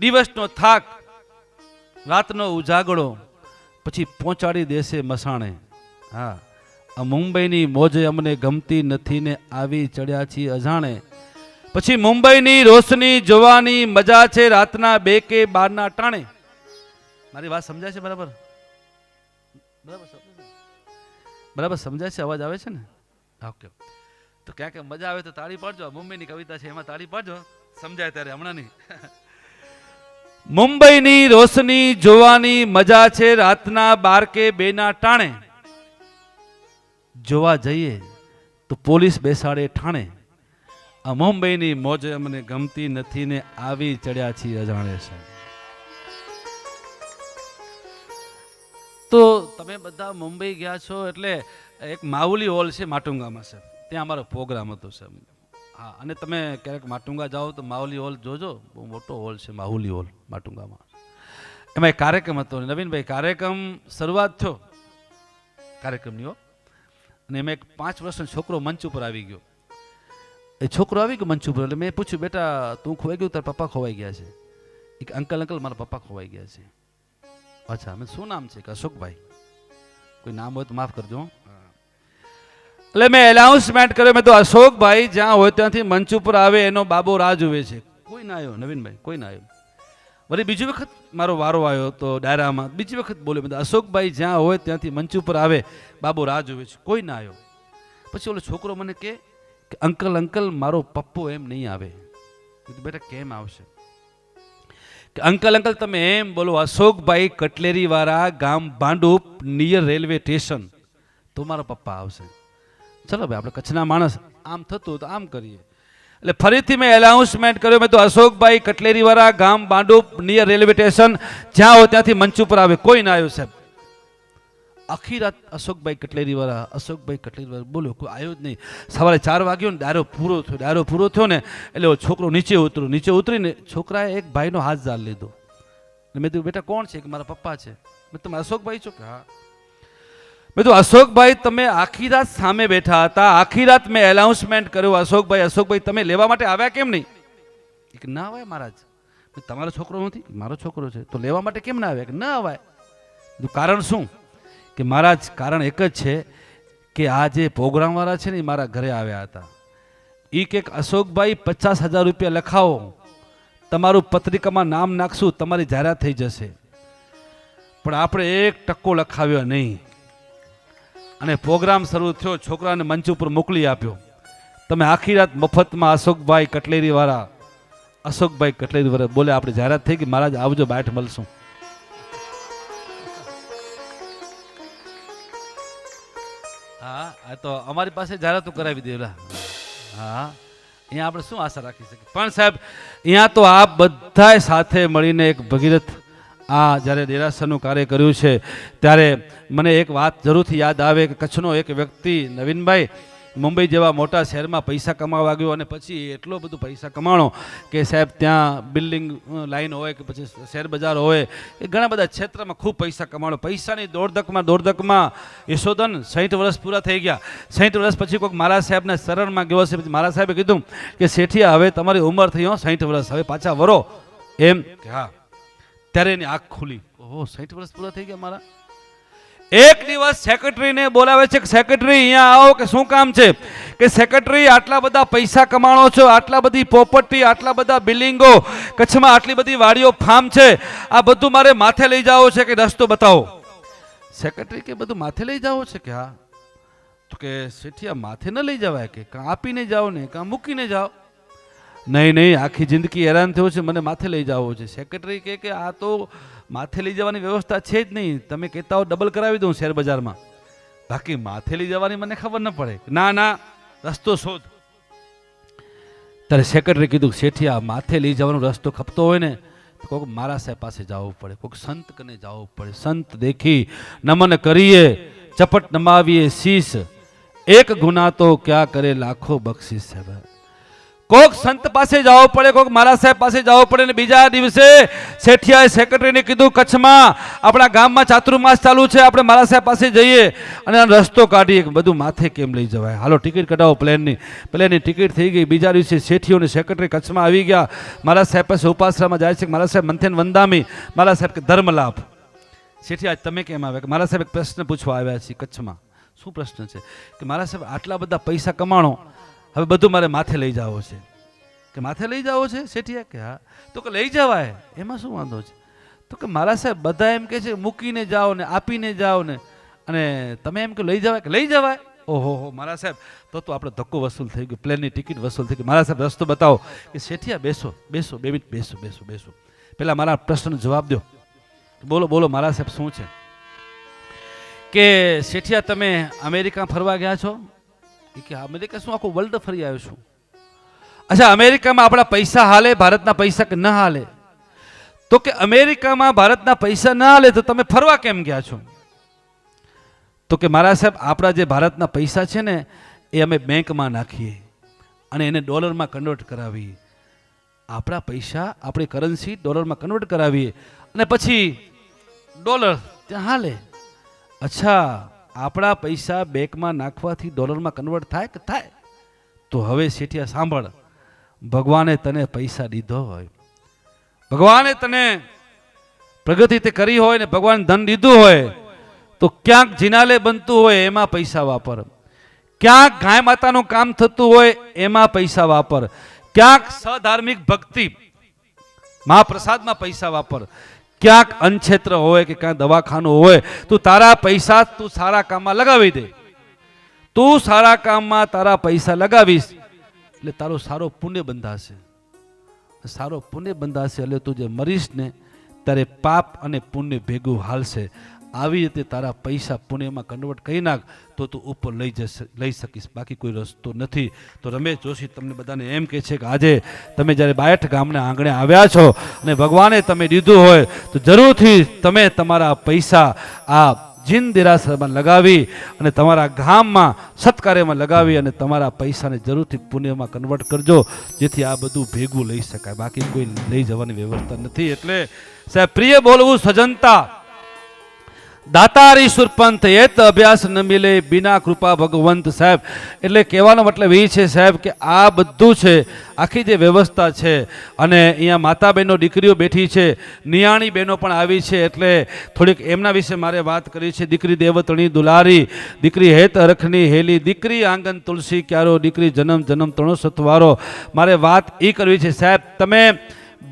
દિવસનો થાક, રાતનો ઉજાગરો પછી પહોંચાડી દેશે મસાણે. હા, આ મુંબઈની મોજે અમને ગમતી નથી ને આવી ચડ્યા છીએ અજાણે. પછી મુંબઈની રોશની જોવાની મજા છે રાતના 2 કે 12 ટાણે. મારી વાત સમજાય છે બરાબર? બરાબર સમજાય છે? અવાજ આવે છે ને? ઓકે. તો ક્યાંક મજા આવે તો તાળી પાડજો. મુંબઈની કવિતા છે એમાં તાળી પાડજો, સમજાય ત્યારે, હમણાં નહીં. મુંબઈની રોશની જોવાની મજા છે રાતના 12 કે 2 ટાણે. જોવા જઈએ તો પોલીસ બેસાડે ઠાણે. આ મુંબઈની મોજે અમને ગમતી નથી ને આવી ચડ્યા છીએ અજાણે. છે તમે બધા મુંબઈ ગયા છો એટલે એક માહુલી હોલ છે માટુંગામાં સાહેબ, ત્યાં અમારો પ્રોગ્રામ હતો સાહેબ. હા, અને તમે ક્યારેક માટુંગા જાઓ તો માહુલી હોલ જોજો, બહુ મોટો હોલ છે માહુલી હોલ માટુંગામાં. એમાં એક કાર્યક્રમ હતો, નવીનભાઈ કાર્યક્રમ શરૂઆત થયો કાર્યક્રમની હો, અને એમાં એક 5 વર્ષનો છોકરો મંચ ઉપર આવી ગયો. એ છોકરો આવી ગયો મંચ ઉપર, એટલે મેં પૂછ્યું, બેટા તું ખોવાઈ ગયું, તારા પપ્પા ખોવાઈ ગયા છે? એક અંકલ મારા પપ્પા ખોવાઈ ગયા છે. અચ્છા, મેં શું નામ છે? કે અશોકભાઈ. કોઈ નામ હોય તો માફ કરજો. એટલે મેં એનાઉન્સમેન્ટ કર્યો, મેં તો અશોકભાઈ જ્યાં હોય ત્યાંથી મંચ ઉપર આવે એનો બાબો રાહ જુએ છે. કોઈ ના આવ્યો નવીનભાઈ, કોઈ ના આવ્યો. વળી બીજી વખત મારો વારો આવ્યો તો ડાયરામાં, બીજી વખત બોલ્યો, મેં અશોકભાઈ જ્યાં હોય ત્યાંથી મંચ ઉપર આવે બાબો રાહ જુએ છે. કોઈ ના આવ્યો. પછી ઓલો છોકરો મને કે અંકલ મારો પપ્પો એમ નહીં આવે. બેટા કેમ આવશે? કે અંકલ તમે એમ બોલો, અશોકભાઈ કટલેરી વાળા ગામ ભાંડુપ નિયર રેલવે સ્ટેશન, તો મારા પપ્પા આવશે. ચલો ભાઈ, આપણે કચ્છના માણસ, આમ થતું તો આમ કરીએ. એટલે ફરીથી મેં એનાઉન્સમેન્ટ કર્યો, મેં તો અશોકભાઈ કટલેરી વાળા ગામ ભાંડુપ નિયર રેલવે સ્ટેશન, જ્યાં હોય ત્યાંથી મંચ ઉપર આવે. કોઈ ના આવ્યો સાહેબ. આખી રાત અશોકભાઈ કટલેરી વાળા બોલ્યો, કોઈ આવ્યો જ નહીં. સવારે 4 વાગ્યો ને ડાયરો પૂરો થયો ને એટલે છોકરો નીચે ઉતરીને છોકરાએ એક ભાઈનો હાથ ઝાલ લીધો. મેં કીધું, બેટા કોણ છે? કે મારા પપ્પા છે. મેં તમે અશોકભાઈ છો? કે હા. મેં તો અશોકભાઈ તમે આખી રાત સામે બેઠા હતા, આખી રાત મેં એનાઉન્સમેન્ટ કર્યો, અશોકભાઈ તમે લેવા માટે આવ્યા કેમ નહીં? કે ના અવાય મહારાજ. તમારો છોકરો નથી? મારો છોકરો છે. તો લેવા માટે કેમ ના આવ્યા? કે ના અવાય. કારણ શું? કે મહારાજ કારણ એક જ છે કે આ જે પ્રોગ્રામ વાળા છે ને એ મારા ઘરે આવ્યા હતા. એ કે અશોકભાઈ 50,000 રૂપિયા લખાવો, તમારું પત્રિકામાં નામ નાખશું, તમારી જાહેરાત થઈ જશે. પણ આપણે 1% લખાવ્યો નહીં, અને પ્રોગ્રામ શરૂ થયો, છોકરાને મંચ ઉપર મોકલી આપ્યો. તમે આખી રાત મફતમાં અશોકભાઈ કટલેરી વાળા બોલે, આપણે જાહેરાત થઈ ગઈ, મહારાજ આવજો, બાઠ મળશું. હા, આ તો અમારી પાસે જાહેરાતો કરાવી દેલા. હા, અહીંયા આપણે શું આશા રાખી શકીએ? પણ સાહેબ, અહીંયા તો આપ બધાએ સાથે મળીને એક ભગીરથ આ જ્યારે દેરાસરનું કાર્ય કર્યું છે, ત્યારે મને એક વાત જરૂરથી યાદ આવે કે કચ્છનો એક વ્યક્તિ નવીનભાઈ મુંબઈ જેવા મોટા શહેરમાં પૈસા કમાવા ગયો, અને પછી એટલો બધું પૈસા કમાણો કે સાહેબ ત્યાં બિલ્ડિંગ લાઈન હોય કે પછી શેર બજાર હોય, એ ઘણા બધા ક્ષેત્રમાં ખૂબ પૈસા કમાણો. પૈસાની દોડધકમાં યશોદન 60 વર્ષ પૂરા થઈ ગયા. 60 વર્ષ પછી કોઈક મારા સાહેબના શરણમાં ગયો છે. પછી મારા સાહેબે કીધું કે શેઠિયા, હવે તમારી ઉંમર થઈ 60 વર્ષ, હવે પાછા વરો એમ. કે હા. ત્યારે એની આંખ ખુલી, ઓહો 60 વર્ષ પૂરા થઈ ગયા મારા. એક દિવસ સેક્રેટરીને બોલાવે છે કે સેક્રેટરી અહીંયા આવો. કે શું કામ છે? કે સેક્રેટરી, આટલા બધા પૈસા કમાણો છો, આટલા બધી પ્રોપર્ટી, આટલા બધા બિલ્ડિંગો, કચ્છમાં આટલી બધી વાડીઓ, ફાર્મ છે, આ બધું મારે માથે લઈ જાઓ છે, કે રસ્તો બતાવો. સેક્રેટરી કે બધું માથે લઈ જાઓ છે? કે હા. તો કે શેઠિયા માથે ન લઈ જવાય, કે કાં આપીને જાઓ ને કાં મૂકીને જાઓ. નહીં, આખી જિંદગી હેરાન થયો છે, મને માથે લઈ જાઓ છે. સેક્રેટરી કે આ તો માથે લઈ જવાની વ્યવસ્થા છે જ નહીં, તમે કહેતા હો ડબલ કરાવી દઉં શેર બજારમાં, બાકી માથે લઈ જવાની મને ખબર ન પડે. ના, રસ્તો શોધ. ત્યારે સેક્રેટરી કીધું, શેઠિયા માથે લઈ જવાનો રસ્તો ખપતો હોય ને તો કોઈક મારા સાહેબ પાસે જવું પડે, કોઈક સંત કને જવું પડે. સંત દેખી નમન કરીએ, ચપટ નમાવીએ શીશ, એક ગુના તો ક્યાં કરે લાખો બક્ષિસ. સાહેબ કોક સંત પાસે જવું પડે, કોક મારા સાહેબ પાસે જવું પડે. ને બીજા દિવસે શેઠિયાએ સેક્રેટરીને કીધું, કચ્છમાં આપણા ગામમાં ચાતુર્માસ ચાલુ છે, આપણે મારા સાહેબ પાસે જઈએ અને રસ્તો કાઢીએ. બધું માથે કેમ લઈ જવાય? હાલો ટિકિટ કઢાવો પ્લેનની ટિકિટ થઈ ગઈ. બીજા દિવસે શેઠિયો અને સેક્રેટરી કચ્છમાં આવી ગયા. મારા સાહેબ પાસે ઉપાસરામાં જાય છે. મારા સાહેબ મંથન વંદામી. મારા સાહેબ કે ધર્મ લાભ. શેઠિયા તમે કેમ આવ્યા? કે મારા સાહેબ એક પ્રશ્ન પૂછવા આવ્યા છે કચ્છમાં. શું પ્રશ્ન છે? કે મારા સાહેબ આટલા બધા પૈસા કમાણો, હવે બધું મારે માથે લઈ જાવો છે. કે માથે લઈ જાવો છે શેઠિયા? કે હા. તો કે લઈ જવાય, એમાં શું વાંધો છે? તો કે મારા સાહેબ બધા એમ કે છે મૂકીને જાઓ ને આપીને જાઓ ને, અને તમે એમ કે લઈ જવાય? કે લઈ જવાય. ઓહો મારા સાહેબ, તો આપણે ધક્કો વસૂલ થઈ ગયો, પ્લેનની ટિકિટ વસૂલ થઈ ગઈ. મારા સાહેબ રસ્તો બતાવો. કે શેઠિયા બેસો 2 મિનિટ બેસો. પહેલાં મારા પ્રશ્નનો જવાબ દો. બોલો મારા સાહેબ શું છે? કે શેઠિયા તમે અમેરિકા ફરવા ગયા છો? કે અમેરિકા શું આખું વર્લ્ડ ફરી આવ્યો છું. અચ્છા, અમેરિકામાં આપણા પૈસા હાલે, ભારતના પૈસા કે ન હાલે? તો કે અમેરિકામાં ભારતના પૈસા ન હાલે તો તમે ફરવા કેમ ગયા છો? તો કે મારા સાહેબ આપણા જે ભારતના પૈસા છે ને એ અમે બેંકમાં નાખીએ અને એને ડોલરમાં કન્વર્ટ કરાવીએ. આપણા પૈસા આપણી કરન્સી ડોલરમાં કન્વર્ટ કરાવીએ અને પછી ડોલર ત્યાં હાલે. અચ્છા, આપણા પૈસા બેંકમાં નાખવાથી ડોલરમાં કન્વર્ટ થાય કે થાય? તો હવે શેઠિયા સાંભળ, ભગવાને તને પૈસા દીધો હોય, ભગવાને તને પ્રગતિ તે કરી હોય ને ભગવાન ધન દીધું હોય તો ક્યાંક જિનાલે બનતું હોય એમાં પૈસા વાપર, ક્યાંક ગાય માતાનું કામ થતું હોય એમાં પૈસા વાપર, ક્યાંક સધાર્મિક ભક્તિ મહાપ્રસાદમાં પૈસા વાપર, ક્યાંક અન્નક્ષેત્ર હોય કે ક્યાંક દવાખાનું હોય, તું તારા પૈસા તું સારા કામમાં લગાવી દે. તું સારા કામમાં તારા પૈસા લગાવીશ એટલે તારો સારો પુણ્ય બંધાશે. સારો પુણ્ય બંધાશે એટલે તું જે મરીશ ને ત્યારે પાપ અને પુણ્ય ભેગું હાલશે. આવી રીતે તારા પૈસા પુણ્યમાં કન્વર્ટ કરી નાખ તો તું ઉપર લઈ શકીશ, બાકી કોઈ રસ્તો નથી. તો રમેશ જોશી તમને બધાને એમ કહે છે કે આજે તમે જ્યારે બાયઠ ગામના આંગણે આવ્યા છો અને ભગવાને તમે દીધું હોય તો જરૂરથી તમે તમારા પૈસા આ જીન દેરાસરમાં લગાવી અને તમારા ગામમાં સત્કાર્યમાં લગાવી અને તમારા પૈસાને જરૂરથી પુણ્યમાં કન્વર્ટ કરજો, જેથી આ બધું ભેગું લઈ શકાય, બાકી કોઈ લઈ જવાની વ્યવસ્થા નથી. એટલે સાહેબ પ્રિય બોલવું સજનતા, દાતારી સુરપંથ એત અભ્યાસ ન મિલે બિના કૃપા ભગવંત. સાહેબ એટલે કહેવાનો મતલબ એ છે સાહેબ કે આ બધું છે, આખી જે વ્યવસ્થા છે અને અહીંયા માતા બહેનો દીકરીઓ બેઠી છે, નિયાણી બહેનો પણ આવી છે, એટલે થોડીક એમના વિશે મારે વાત કરી છે. દીકરી દેવતણી દુલારી, દીકરી હેત અરખની હેલી, દીકરી આંગન તુલસી ક્યારો, દીકરી જન્મ જન્મ તણો સથવારો. મારે વાત એ કરવી છે સાહેબ, તમે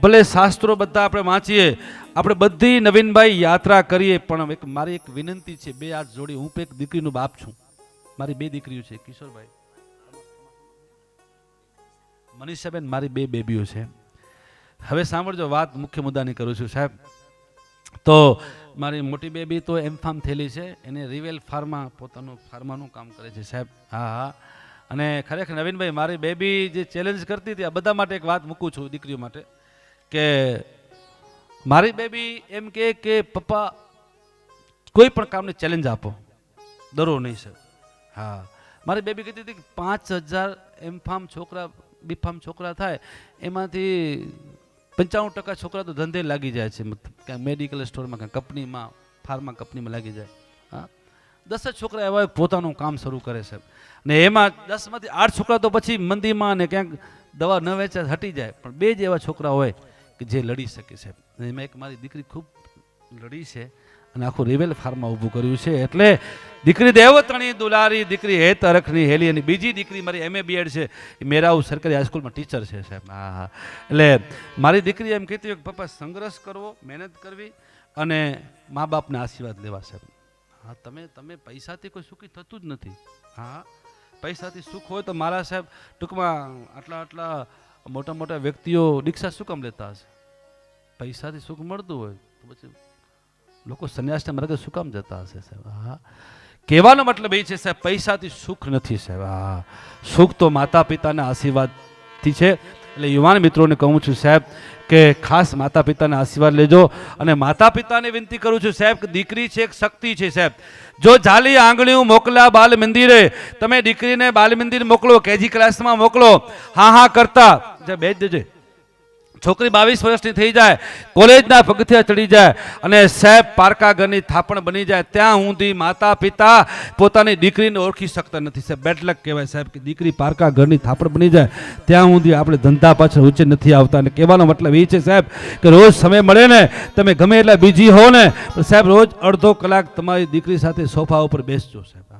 ભલે શાસ્ત્રો બધા આપણે વાંચીએ, આપણે બધી નવીનભાઈ યાત્રા કરીએ, પણ મારી એક વિનંતી છે, બે હાથ જોડી, હું એક દીકરીનો બાપ છું, મારી બે દીકરીઓ છે, કિશોરભાઈ મનીષાબેન, મારી બે બેબીઓ છે. હવે સાંભળજો વાત, મુખ્ય મુદ્દાની કરું છું સાહેબ. તો મારી મોટી બેબી તો એમફાર્મ થયેલી છે, એને રિવેલ ફાર્મા પોતાનું ફાર્માનું કામ કરે છે સાહેબ. હા હા, અને ખરેખર નવીનભાઈ મારી બેબી જે ચેલેન્જ કરતી હતી, આ બધા માટે એક વાત મૂકું છું દીકરીઓ માટે, કે મારી બેબી એમ કે પપ્પા કોઈ પણ કામને ચેલેન્જ આપો, ડરો નહીં સર. હા, મારી બેબી કહેતી હતી કે 5000 એમફાર્મ છોકરા બીફાર્મ છોકરા થાય એમાંથી 95% છોકરા તો ધંધે લાગી જાય છે, ક્યાંક મેડિકલ સ્ટોરમાં, ક્યાંક કંપનીમાં, ફાર્મા કંપનીમાં લાગી જાય. હા, 10 જ છોકરા એવા પોતાનું કામ શરૂ કરે છે, ને એમાં 10માંથી 8 છોકરા તો પછી મંદીમાં ને ક્યાંક દવા ન વેચા હટી જાય, પણ 2 જ એવા છોકરા હોય કે જે લડી શકે છે. એમાં એક મારી દીકરી ખૂબ લડી છે અને આખું રિવેલ ફાર્મમાં ઊભું કર્યું છે. એટલે દીકરી દેવતણી દુલારી, દીકરી હેત અરખની હેલી, અને બીજી દીકરી મારી MA BEd છે, એ મેરાઉ સરકારી હાઈસ્કૂલમાં ટીચર છે સાહેબ. હા હા, એટલે મારી દીકરી એમ કહેતી હોય કે પપ્પા સંઘર્ષ કરવો, મહેનત કરવી અને મા બાપના આશીર્વાદ લેવા સાહેબ. હા, તમે પૈસાથી કોઈ સુખી થતું જ નથી. હા, પૈસાથી સુખ હોય તો મારા સાહેબ ટૂંકમાં આટલા મોટા મોટા વ્યક્તિઓ દીક્ષા શું કામ લેતા હશે? પૈસાથી સુખ મળતું હોય તો પછી લોકો સંન્યાસના માર્ગે શું કામ જતા હશે સાહેબ? હા, કહેવાનો મતલબ એ છે સાહેબ, પૈસાથી સુખ નથી સાહેબ. હા, સુખ તો માતા પિતાના આશીર્વાદથી છે. એટલે યુવાન મિત્રોને કહું છું સાહેબ કે ખાસ માતા પિતાના આશીર્વાદ લેજો. અને માતા પિતાને વિનંતી કરું છું સાહેબ કે દીકરી છે એક શક્તિ છે સાહેબ. જો જાલી આંગળીઓ મોકલ્યા બાલ મંદિરે, તમે દીકરીને બાલ મંદિર મોકલો, KG ક્લાસમાં મોકલો, હા કરતા બેચ દેજે, છોકરી 22 વર્ષની થઈ જાય, કોલેજના પગથિયા ચડી જાય અને સાહેબ પારકા ઘરની થાપણ બની જાય, ત્યાં સુધી માતા પિતા પોતાની દીકરીને ઓળખી શકતા નથી સાહેબ. બેડ લક કહેવાય સાહેબ કે દીકરી પારકા ઘરની થાપણ બની જાય ત્યાં સુધી આપણે ધંધા પાછળ ઊંચે નથી આવતા. અને કહેવાનો મતલબ એ છે સાહેબ કે રોજ સમય મળે ને, તમે ગમે એટલા બીજી હો ને, પણ સાહેબ રોજ અડધો કલાક તમારી દીકરી સાથે સોફા ઉપર બેસજો સાહેબ.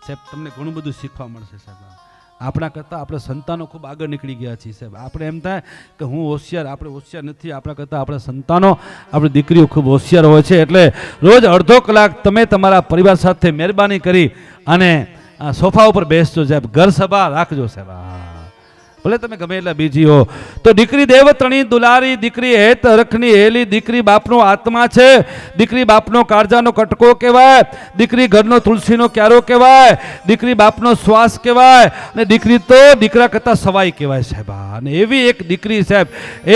સાહેબ તમને ઘણું બધું શીખવા મળશે સાહેબ. આપણા કરતાં આપણે સંતાનો ખૂબ આગળ નીકળી ગયા છીએ સાહેબ. આપણે એમ થાય કે હું હોશિયાર, આપણે હોશિયાર નથી, આપણા કરતાં આપણા સંતાનો, આપણી દીકરીઓ ખૂબ હોશિયાર હોય છે. એટલે રોજ અડધો કલાક તમે તમારા પરિવાર સાથે મહેરબાની કરી અને સોફા ઉપર બેસજો સાહેબ, ઘર સભા રાખજો સાહેબ. ભલે તમે ગમે એટલા બીજી હો, તો દીકરી દેવતણી દુલારી, દીકરી હેત રખની હેલી, દીકરી બાપનો આત્મા છે, દીકરી બાપનો કાળજાનો કટકો કહેવાય, દીકરી ઘરનો તુલસીનો ક્યારો કહેવાય, દીકરી બાપનો શ્વાસ કહેવાય, અને દીકરી તો દીકરા કરતા સવાઈ કહેવાય સાહેબ. અને એવી એક દીકરી સાહેબ,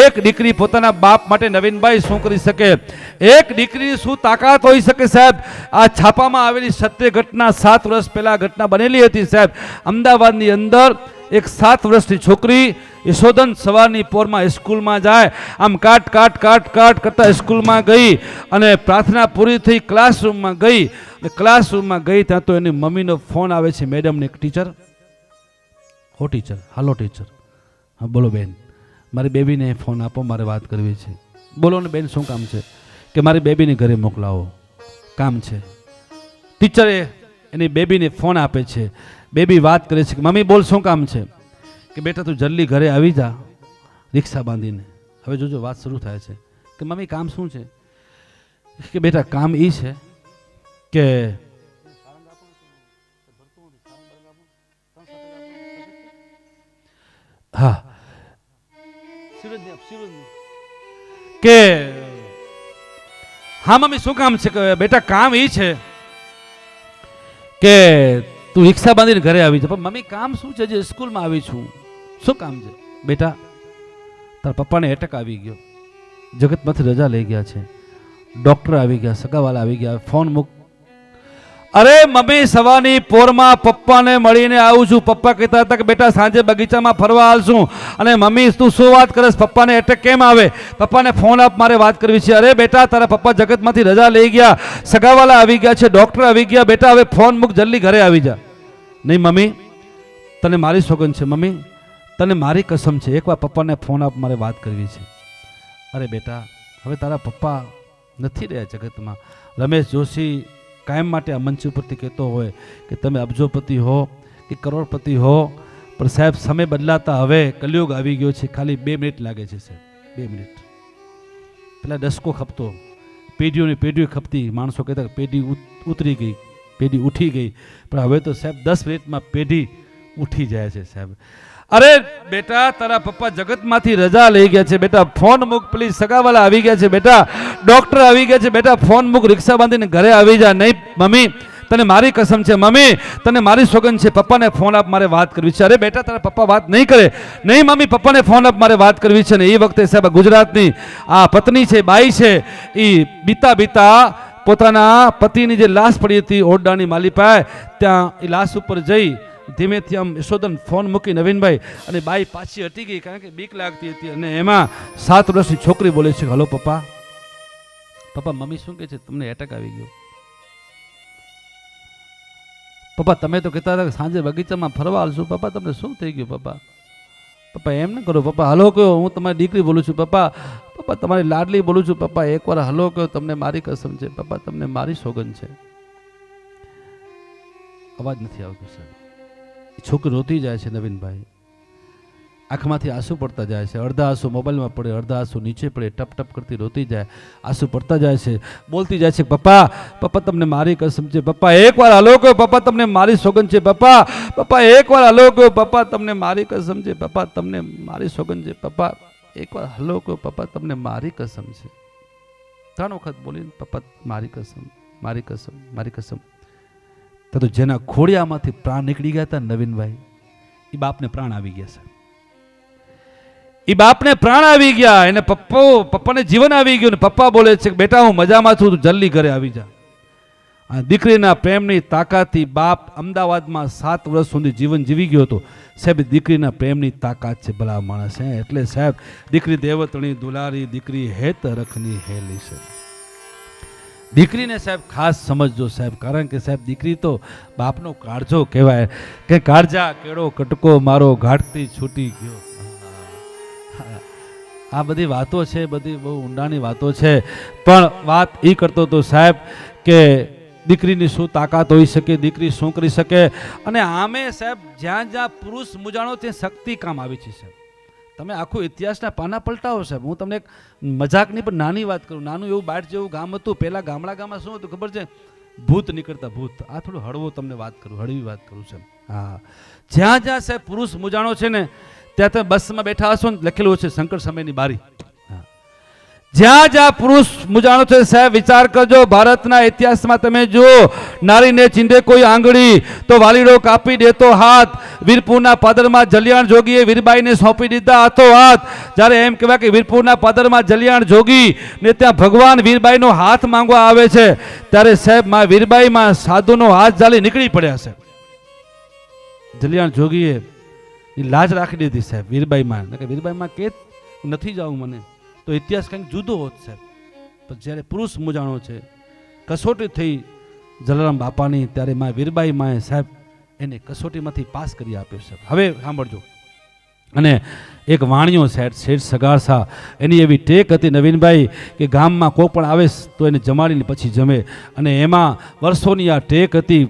એક દીકરી પોતાના બાપ માટે નવીનભાઈ શું કરી શકે? એક દીકરીની શું તાકાત હોઈ શકે સાહેબ? આ છાપામાં આવેલી સત્ય ઘટના 7 વર્ષ પહેલા ઘટના બનેલી હતી સાહેબ. અમદાવાદની અંદર એક 7 વર્ષની છોકરી યશોદન સવારની પોરમાં સ્કૂલમાં જાય, આમ કાટ કાટ કાટ કાટ કરતા સ્કૂલમાં ગઈ અને પ્રાર્થના પૂરી થઈ ક્લાસરૂમમાં ગઈ, અને ક્લાસરૂમમાં ગઈ ત્યાં તો એની મમ્મીનો ફોન આવે છે, મેડમને. એક ટીચર, હો ટીચર, હાલો ટીચર. હા બોલો બેન, મારી બેબીને ફોન આપો, મારે વાત કરવી છે. બોલો ને બેન, શું કામ છે? કે મારી બેબીને ઘરે મોકલાવો, કામ છે. ટીચરે એની બેબીને ફોન આપે છે. બેબી વાત કરે છે કે મમ્મી બોલ, શું કામ છે? કે બેટા તું જલ્દી ઘરે આવી જા રિક્ષા બાંધીને. હવે જોજો વાત શરૂ થાય છે કે મમ્મી કામ શું છે? કે બેટા કામ એ છે કે હા કે હા મમ્મી શું કામ છે? કે બેટા કામ એ છે કે તું રિક્ષા બાંધીને ઘરે આવી જા. પણ મમ્મી કામ શું છે? જે સ્કૂલમાં આવી છું. શું કામ છે? બેટા તારા પપ્પાને એટેક આવી ગયો, જગતમાંથી રજા લઈ ગયા છે, ડોક્ટર આવી ગયા, સગાવાલા આવી ગયા, ફોન મૂક. અરે મમ્મી સવારની પોરમાં પપ્પાને મળીને આવું છું. પપ્પા કહેતા હતા કે બેટા સાંજે બગીચામાં ફરવા આવશું. અને મમ્મી તું શું વાત કરીશ? પપ્પાને એટેક કેમ આવે? પપ્પાને ફોન આપ, મારે વાત કરવી છે. અરે બેટા તારા પપ્પા જગતમાંથી રજા લઈ ગયા, સગાવાલા આવી ગયા છે, ડોક્ટર આવી ગયા. બેટા હવે ફોન મૂક, જલ્દી ઘરે આવી જા. નહીં મમ્મી, તને મારી સોગંદ છે મમ્મી, તને મારી કસમ છે, એકવાર પપ્પાને ફોન આપ, મારે વાત કરવી છે. અરે બેટા હવે તારા પપ્પા નથી રહ્યા જગતમાં. રમેશ જોશી કાયમ માટે આ મંચ ઉપરથી કહેતો હોય કે તમે અબજોપતિ હો કે કરોડપતિ હો, પણ સાહેબ સમય બદલાતા હવે કલયુગ આવી ગયો છે. ખાલી 2 મિનિટ લાગે છે સાહેબ, 2 મિનિટ. પેલા દસકો ખપતો, પેઢીઓની પેઢીઓ ખપતી, માણસો કહેતા કે પેઢી ઉતરી ગઈ, પેઢી ઉઠી ગઈ, પણ હવે તો સાહેબ 10 મિનિટમાં પેઢી ઉઠી જાય છે સાહેબ. અરે બેટા તારા પપ્પા જગતમાંથી રજા લઈ ગયા છે. બેટા ફોન મૂક પ્લીઝ, સગાવાલા આવી ગયા છે. બેટા ડોક્ટર આવી ગયા છે. બેટા ફોન મૂક, રિક્ષા બાંધીને ઘરે આવી જા. નહીં મમ્મી તને મારી કસમ છે, મમ્મી તને મારી સોગંદ છે, પપ્પાને ફોન આપ, મારે વાત કરવી છે. અરે બેટા તારા પપ્પા વાત નહીં કરે. નહીં મમ્મી પપ્પાને ફોન આપ, મારે વાત કરવી છે. ને એ વખતે સાહેબ ગુજરાતની આ પત્ની છે, બાઈ છે, એ બીતા બીતા પોતાના પતિની જે લાશ પડી હતી ઓરડાની માલિપાએ, ત્યાં એ લાશ ઉપર જઈ ધીમેથી આમ યશોદન ફોન મૂકી નવીનભાઈ, અને બાઈ પાછી હટી ગઈ કારણ કે બીક લાગતી હતી. અને એમાં 7 વર્ષની છોકરી બોલે છે, હલો પપ્પા. પપ્પા મમ્મી શું કહે છે? તમને એટેક આવી ગયો. પપ્પા તમે તો કહેતા હતા કે સાંજે બગીચામાં ફરવા આવશું. પપ્પા તમને શું થઈ ગયું? પપ્પા પપ્પા એમ ન કરો. પપ્પા હલો કહો, હું તમારી દીકરી બોલું છું. પપ્પા પપ્પા તમારી લાડલી બોલું છું. પપ્પા એકવાર હલો કહો, તમને મારી કસમ છે. પપ્પા તમને મારી સોગંદ છે. અવાજ નથી આવતો સાહેબ. છોકરી રોતી જાય છે નવીનભાઈ, આંખમાંથી આંસુ પડતા જાય છે. અડધા આંસુ મોબાઈલમાં પડે, અડધા આંસુ નીચે પડે, ટપ ટપ કરતી રોતી જાય, આંસુ પડતા જાય છે. બોલતી જાય છે, પપ્પા પપ્પા તમને મારી કસમ છે. પપ્પા એકવાર હલો કહો, પપ્પા તમને મારી સોગંદ છે. પપ્પા પપ્પા એકવાર હલો કહો, પપ્પા તમને મારી કસમ છે. પપ્પા તમને મારી સોગંદ છે. પપ્પા એકવાર હલો કહો, પપ્પા તમને મારી કસમ છે. 3 વખત બોલીને પપ્પા મારી કસમ, મારી કસમ, મારી કસમ. તો જેના ખોડિયામાંથી પ્રાણ નીકળી ગયા હતા નવીનભાઈ, એ બાપને પ્રાણ આવી ગયા છે. એ બાપને પ્રાણ આવી ગયા, એને પપ્પાને જીવન આવી ગયું. ને પપ્પા બોલે છે કે બેટા હું મજામાં છું, તું જલ્દી ઘરે આવી જા. આ દીકરીના પ્રેમની તાકાતથી બાપ અમદાવાદમાં 7 વર્ષ સુધી જીવન જીવી ગયો હતો સાહેબ. દીકરીના પ્રેમની તાકાત છે ભલા માણસ. એટલે સાહેબ દીકરી દેવતણી દુલારી, દીકરી હેત રખની હેલી છે. દીકરીને સાહેબ ખાસ સમજજો સાહેબ, કારણ કે સાહેબ દીકરી તો બાપનો કાળજો કહેવાય. કે કાળજા કેળો કટકો મારો ઘાટથી છૂટી ગયો. આ બધી વાતો છે, બધી બહુ ઊંડાની વાતો છે, પણ વાત એ કરતો હતો સાહેબ કે દીકરીની શું તાકાત હોઈ શકે, દીકરી શું કરી શકે. અને આમે સાહેબ જ્યાં જ્યાં પુરુષ મૂંઝાણો ત્યાં શક્તિ કામ આવી છે સાહેબ. તમે આખું ઇતિહાસના પાના પલટાવો સાહેબ. હું તમને એક મજાકની પણ નાની વાત કરું. નાનું એવું બાટ જેવું ગામ હતું. પહેલાં ગામડામાં શું હતું ખબર છે? ભૂત નીકળતા, ભૂત. આ થોડું હળવો તમને વાત કરું, હળવી વાત કરું સાહેબ. હા, જ્યાં જ્યાં સાહેબ પુરુષ મૂંઝાણો છે ને ત્યાં તમે બસમાં બેઠા હશો ને લખેલું છે શંકર સમયની બારી. જ્યાં જ્યાં પુરુષ મુજાણો છે સાહેબ, વિચાર કરજો. ભારતના ઇતિહાસમાં તમે જુઓ, નારીને ચીંધે કોઈ આંગળી તો વાલીડો કાપી દેતો હાથ. વીરપુરના પાદરમાં જલિયાણ જોગીએ વીરબાઈને સોંપી દીધા હાથો હાથ. જ્યારે એમ કહેવાય કે વીરપુરના પાદરમાં જલિયાણ જોગી ને ત્યાં ભગવાન વીરબાઈનો હાથ માંગવા આવે છે, ત્યારે સાહેબ માં વીરબાઈમાં સાધુનો હાથ ઝાલી નીકળી પડ્યા છે. જલિયાણ જોગીએ લાજ રાખી દીધી સાહેબ વીરબાઈમાં, કે વીરબાઈમાં કે નથી જાવું મને, તો ઇતિહાસ કંઈક જુદો હોત સાહેબ. પણ જ્યારે પુરુષ મુજાણો છે, કસોટી થઈ જલારામ બાપાની, ત્યારે માં વીરબાઈ માએ સાહેબ એને કસોટીમાંથી પાસ કરી આપ્યો છે. હવે સાંભળજો. અને એક વાણિયો શેઠ સગારસા, એની એવી ટેક હતી નવીનભાઈ કે ગામમાં કોઈ પણ આવે તો એને જમાડીને પછી જમે. અને એમાં વર્ષોની આ ટેક હતી,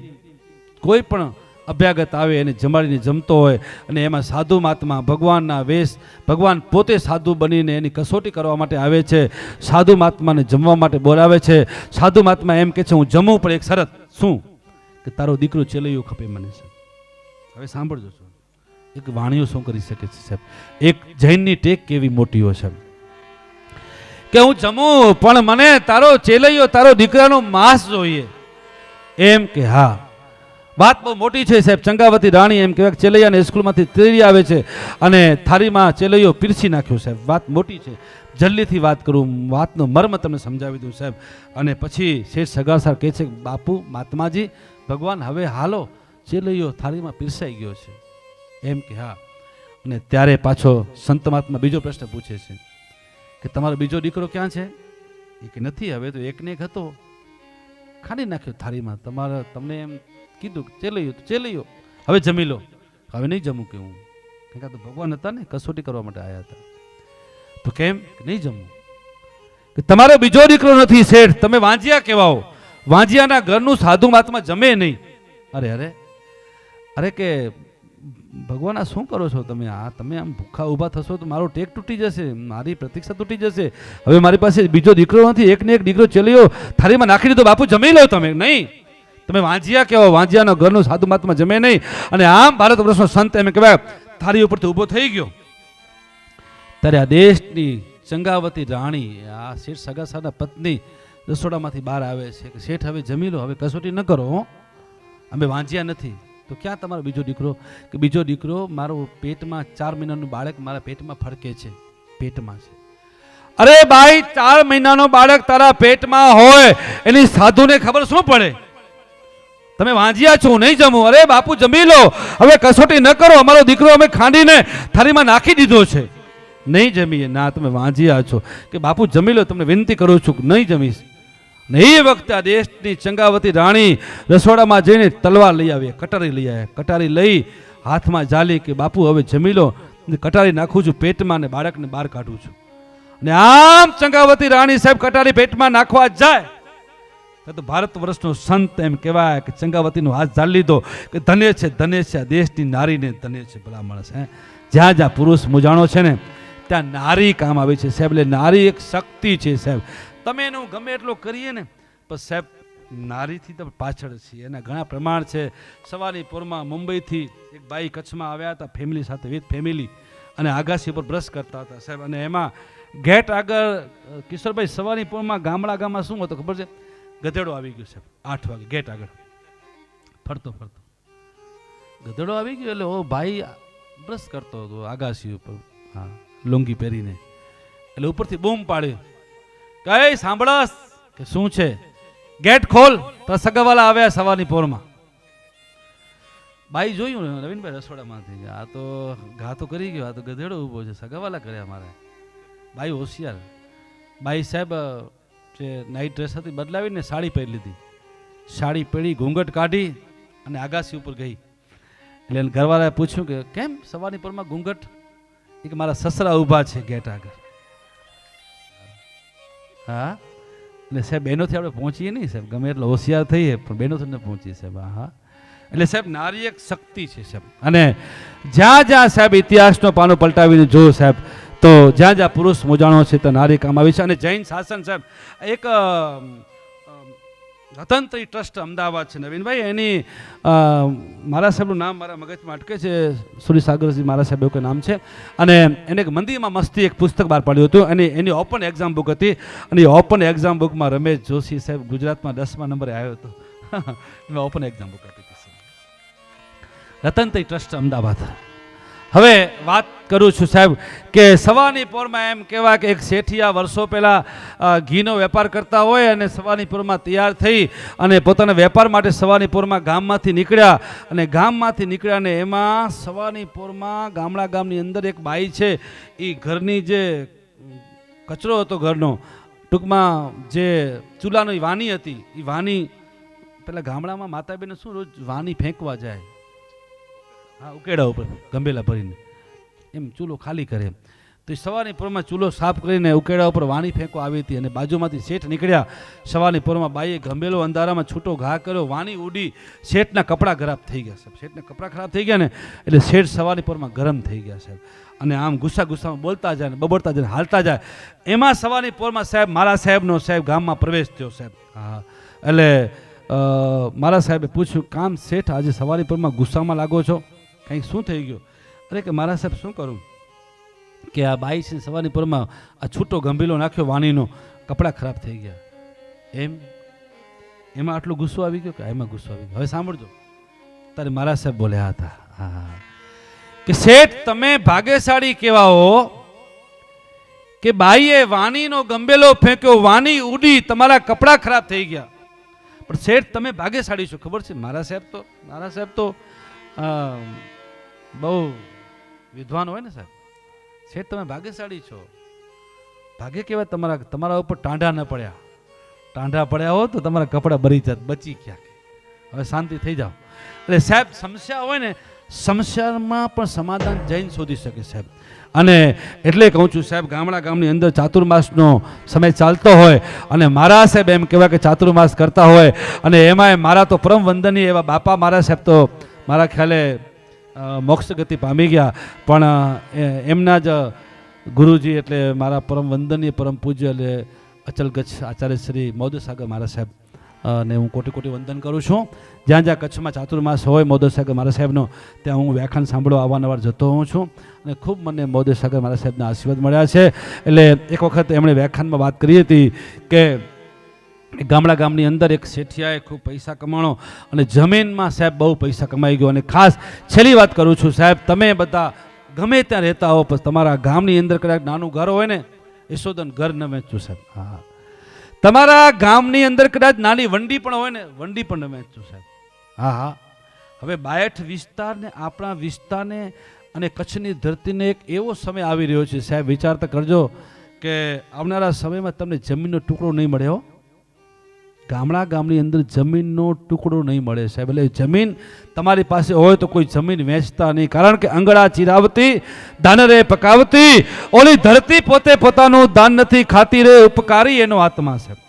કોઈ પણ અભ્યાગત આવે એને જમાડીને જમતો હોય. અને એમાં સાધુ મહાત્મા ભગવાનના વેશ, ભગવાન પોતે સાધુ બનીને એની કસોટી કરવા માટે આવે છે. સાધુ મહાત્માને જમવા માટે બોલાવે છે. સાધુ મહાત્મા એમ કે છે હું જમું, પણ એક શરત. શું? કે તારો દીકરો ચેલૈયો ખપે મને છે. હવે સાંભળજો છો, એક વાણિયો શું કરી શકે છે સાહેબ. એક જૈનની ટેક કેવી મોટી હોય સાહેબ, કે હું જમું પણ મને તારો ચેલૈયો, તારો દીકરાનો માંસ જોઈએ. એમ કે હા, વાત બહુ મોટી છે સાહેબ. ચંગાવતી રાણી એમ કહેવાય ચેલૈયાને સ્કૂલમાંથી તેડી આવે છે અને થાળીમાં ચેલૈયો પીરસી નાખ્યો સાહેબ. વાત મોટી છે, જલ્દીથી વાત કરું, વાતનો મર્મ તમને સમજાવી દઉં સાહેબ. અને પછી શેઠ સગાસા કહે છે બાપુ મહાત્માજી, ભગવાન હવે હાલો, ચેલૈયો થાળીમાં પીરસાઈ ગયો છે. એમ કે હા. અને ત્યારે પાછો સંત મહાત્મા બીજો પ્રશ્ન પૂછે છે કે તમારો બીજો દીકરો ક્યાં છે? એ કે નથી, હવે તો એકને એક હતો, ખાલી નાખ્યો થાળીમાં. તમને એમ કીધું ચેલૈયો હવે જમી લો. હવે નહીં જમું કે હું, કારણ કે તો ભગવાન હતા ને, કસોટી કરવા માટે આવ્યા હતા. તો કેમ નહીં જમવું? કે તમારો બીજો દીકરો નથી શેઠ, તમે વાંજિયા કહેવાઓ, વાંજિયાના ઘરનું સાધુ મહાત્મા જમે નહીં. અરે અરે અરે કે ભગવાન આ શું કરો છો તમે? તમે આમ ભૂખા ઊભા થશો તો મારો ટેક તૂટી જશે, મારી પ્રતીક્ષા તૂટી જશે. હવે મારી પાસે બીજો દીકરો નથી, એકને એક દીકરો ચેલૈયો થાળીમાં નાખી દીધો, બાપુ જમી લો તમે. નહીં, તમે વાંજિયા કહેવો, વાંજિયાનો ઘરનું સાધુ મહાત્મા જમે નહીં. અને આમ ભારત વર્ષનો સંત એમ કહેવાય થાળી ઉપરથી ઊભો થઈ ગયો. ત્યારે આ દેશની ચંગાવતી રાણી, આ શેઠ સગાસાના પત્ની રસોડામાંથી બહાર આવે છે કે શેઠ હવે જમી લો, હવે કસોટી ન કરો, અમે વાંજ્યા નથી. તો ક્યાં તમારો બીજો દીકરો? કે બીજો દીકરો મારો પેટમાં 4 મહિનાનું બાળક મારા પેટમાં ફરકે છે, પેટમાં છે. અરે ભાઈ, 4 મહિનાનો બાળક તારા પેટમાં હોય એની સાધુને ખબર શું પડે? તમે વાંજ્યા છો, નહીં જમું. અરે બાપુ જમી લો, હવે કસોટી ન કરો, અમારો દીકરો અમે ખાંડીને થાળીમાં નાખી દીધો છે, નહીં જમીએ. ના, તમે વાંજ્યા છો. કે બાપુ જમી લો, તમને વિનંતી કરું છું કે નહીં જમીશ. ને એ વખતે આ દેશની ચંગાવતી રાણી રસોડામાં જઈને તલવાર લઈ આવી, કટારી લઈ આવ્યા. કટારી લઈ હાથમાં ઝાલી કે બાપુ હવે જમી લો, કટારી નાખું છું પેટમાં ને બાળકને બહાર કાઢું છું. અને આમ ચંગાવતી રાણી સાહેબ કટારી પેટમાં નાખવા જાય તો ભારત વર્ષનો સંત એમ કહેવાય કે ચંગાવતીનો હાથ ઝાલી લીધો કે ધન્ય છે આ દેશની નારીને ધન્ય છે. ભલા માણસ, જ્યાં જ્યાં પુરુષ મુજાણો છે ને ત્યાં નારી કામ આવે છે સાહેબ. એટલે નારી એક શક્તિ છે સાહેબ. તમે એનું ગમે એટલો કરીએ ને પણ સાહેબ નારીથી તો પાછળ છીએ. એના ઘણા પ્રમાણ છે. સવારની પોરમાં મુંબઈથી એક બાઈ કચ્છમાં આવ્યા હતા ફેમિલી સાથે, વિથ ફેમિલી, અને આગાસી પર બ્રશ કરતા હતા સાહેબ. અને એમાં ગેટ આગળ કિશોરભાઈ સવારની પોરમાં ગામમાં શું હતું ખબર છે? ગધેડો આવી ગયો સાહેબ. 8 વાગે ગેટ આગળ ફરતો ગધેડો આવી ગયો. એટલે ઓ ભાઈ બ્રશ કરતો હતો આગાસી ઉપર, હા, લુંગી પહેરીને. એટલે ઉપરથી બૂમ પાડી, કઈ સાંભળસ કે શું છે? ગેટ ખોલ, તો સગાવાલા આવ્યા સવારની પોરમાં. બાઈ જોયું નવીનભાઈ રસોડામાંથી, આ તો ઘા તો કરી ગયો, આ તો ગધેડો ઊભો છે, સગાવાલા કર્યા મારે. બાઈ હોશિયાર. બાઈ સાહેબ જે નાઇટ ડ્રેસ હતી બદલાવીને સાડી પહેરી લીધી. સાડી પહેરી, ઘૂંઘટ કાઢી અને આગાસી ઉપર ગઈ. એટલે એને ઘરવાળાએ પૂછ્યું કે કેમ સવારની પોરમાં ઘૂંઘટ? એ કે મારા સસરા ઊભા છે ગેટ આગળ. હા, એટલે સાહેબ બહેનોથી આપણે પહોંચીએ નહીં સાહેબ, ગમે એટલે હોશિયાર થઈએ પણ બહેનોથી ન પહોંચીએ સાહેબ. હા, એટલે સાહેબ નારી એક શક્તિ છે સાહેબ. અને જ્યાં જ્યાં સાહેબ ઇતિહાસનો પાનો પલટાવીને જો સાહેબ, તો જ્યાં જ્યાં પુરુષ મોજાણો છે તો નારી કામ આવી છે. અને જૈન શાસન સાહેબ એક રતનત્રી ટ્રસ્ટ અમદાવાદ છે નવીનભાઈ, એની મારા સાહેબનું નામ મારા મગજમાં અટકે છે, સૂર્યસાગરજી મારા સાહેબ એવું કોઈ નામ છે, અને એને એક મંદિરમાં મસ્તી એક પુસ્તક બહાર પાડ્યું હતું, અને એની ઓપન એક્ઝામ બુક હતી, અને એ ઓપન એક્ઝામ બુકમાં રમેશ જોશી સાહેબ ગુજરાતમાં 10મા નંબરે આવ્યો હતો. મેં ઓપન એક્ઝામ બુક આપી હતી. રતનત્રી ટ્રસ્ટ અમદાવાદ. હવે વાત કરું છું સાહેબ કે સવારની પોરમાં એમ કહેવાય કે એક શેઠિયા વર્ષો પહેલાં ઘીનો વેપાર કરતા હોય અને સવારની પોરમાં તૈયાર થઈ અને પોતાના વેપાર માટે સવારની પોરમાં ગામમાંથી નીકળ્યા, અને ગામમાંથી નીકળ્યા ને એમાં સવારની પોરમાં ગામની અંદર એક બાઈ છે, એ ઘરની જે કચરો હતો ઘરનો, ટૂંકમાં જે ચૂલાની વાની હતી, એ વાની પેલા ગામડામાં માતા બહેનો શું રોજ વાની ફેંકવા જાય, હા ઉકેડા ઉપર ગંભેલા ભરીને એમ ચૂલો ખાલી કરે, તો સવારની પોરમાં ચૂલો સાફ કરીને ઉકેડા ઉપર વાણી ફેંકવા આવી હતી, અને બાજુમાંથી શેઠ નીકળ્યા. સવારની પોરમાં બાઈએ ગંભેલો અંધારામાં છૂટો ઘા કર્યો, વાણી ઉડી, શેઠના કપડાં ખરાબ થઈ ગયા સાહેબ. શેઠના કપડાં ખરાબ થઈ ગયા ને એટલે શેઠ સવારની પોરમાં ગરમ થઈ ગયા સાહેબ, અને આમ ગુસ્સામાં બોલતા જાય ને બબડતા જાય, હાલતા જાય. એમાં સવારની પોરમાં સાહેબ મારા સાહેબનો સાહેબ ગામમાં પ્રવેશ થયો સાહેબ. હા, એટલે મારા સાહેબે પૂછ્યું, કામ શેઠ આજે સવારની પોરમાં ગુસ્સામાં લાગો છો, કંઈક શું થઈ ગયું? અરે કે મારા સાહેબ શું કરું કે આ બાઈ છે સવારની પોરમાં આ છૂટો ગંભીલો નાખ્યો વાણીનો, કપડાં ખરાબ થઈ ગયા. એમાં આટલો ગુસ્સો આવી ગયો કે એમાં ગુસ્સો આવી ગયો. હવે સાંભળજો, તારે મારા સાહેબ બોલ્યા હતા, હા કે શેઠ તમે ભાગ્યશાળી કેવા હો કે બાઈએ વાણીનો ગંભેલો ફેંક્યો, વાની ઉડી, તમારા કપડાં ખરાબ થઈ ગયા. પણ શેઠ તમે ભાગ્યશાળી છો. ખબર છે મારા સાહેબ તો બહુ વિદ્વાન હોય ને સાહેબ. શેઠ તમે ભાગ્યશાળી છો. ભાગ્ય કેવાય તમારા ઉપર ટાંઢા ન પડ્યા. ટાંઢા પડ્યા હો તો તમારા કપડા બચી ગયા. હવે શાંતિ થઈ જાઓ. એટલે સાહેબ સમસ્યા હોય ને, સમસ્યામાં પણ સમાધાન જઈને શોધી શકે સાહેબ. અને એટલે કહું છું સાહેબ, ગામની અંદર ચાતુર્માસનો સમય ચાલતો હોય અને મારા સાહેબ એમ કહેવાય કે ચાતુર્માસ કરતા હોય, અને એમાંય મારા તો પરમ વંદનીય એવા બાપા મારા સાહેબ તો મારા ખ્યાલે મોક્ષ ગતિ પામી ગયા, પણ એમના જ ગુરુજી એટલે મારા પરમ વંદનીય પરમ પૂજ્ય એટલે અચલ ગચ્છ આચાર્ય શ્રી મોદસાગર મારા સાહેબ ને હું કોટી વંદન કરું છું. જ્યાં કચ્છમાં ચાતુર્માસ હોય મોદસાગર મારા સાહેબનો, ત્યાં હું વ્યાખ્યાન સાંભળવા અવારનવાર જતો હોઉં છું, અને ખૂબ મને મોદસાગર મારા સાહેબના આશીર્વાદ મળ્યા છે. એટલે એક વખત એમણે વ્યાખ્યાનમાં વાત કરી હતી કે ગામની અંદર એક શેઠિયાએ ખૂબ પૈસા કમાણો અને જમીનમાં સાહેબ બહુ પૈસા કમાઈ ગયો. અને ખાસ છેલ્લી વાત કરું છું સાહેબ, તમે બધા ગમે ત્યાં રહેતા હો, પછી તમારા ગામની અંદર કદાચ નાનું ઘર હોય ને, યશોદન ઘર ન વેચવું સાહેબ. હા, તમારા ગામની અંદર કદાચ નાની વંડી પણ હોય ને, વંડી પણ ન વેચવું સાહેબ. હા, હવે બાયઠ વિસ્તારને આપણા વિસ્તારને અને કચ્છની ધરતીને એક એવો સમય આવી રહ્યો છે સાહેબ, વિચારતા કરજો કે આવનારા સમયમાં તમને જમીનનો ટુકડો નહીં મળે હો. ગામની અંદર જમીનનો ટુકડો નહીં મળે સાહેબ. એટલે જમીન તમારી પાસે હોય તો કોઈ જમીન વેચતા નહીં, કારણ કે અંગડા ચીરાવતી દાનરે પકાવતી, ઓલી ધરતી પોતે પોતાનું દાન નથી ખાતી રે ઉપકારી એનો આત્મા સાહેબ.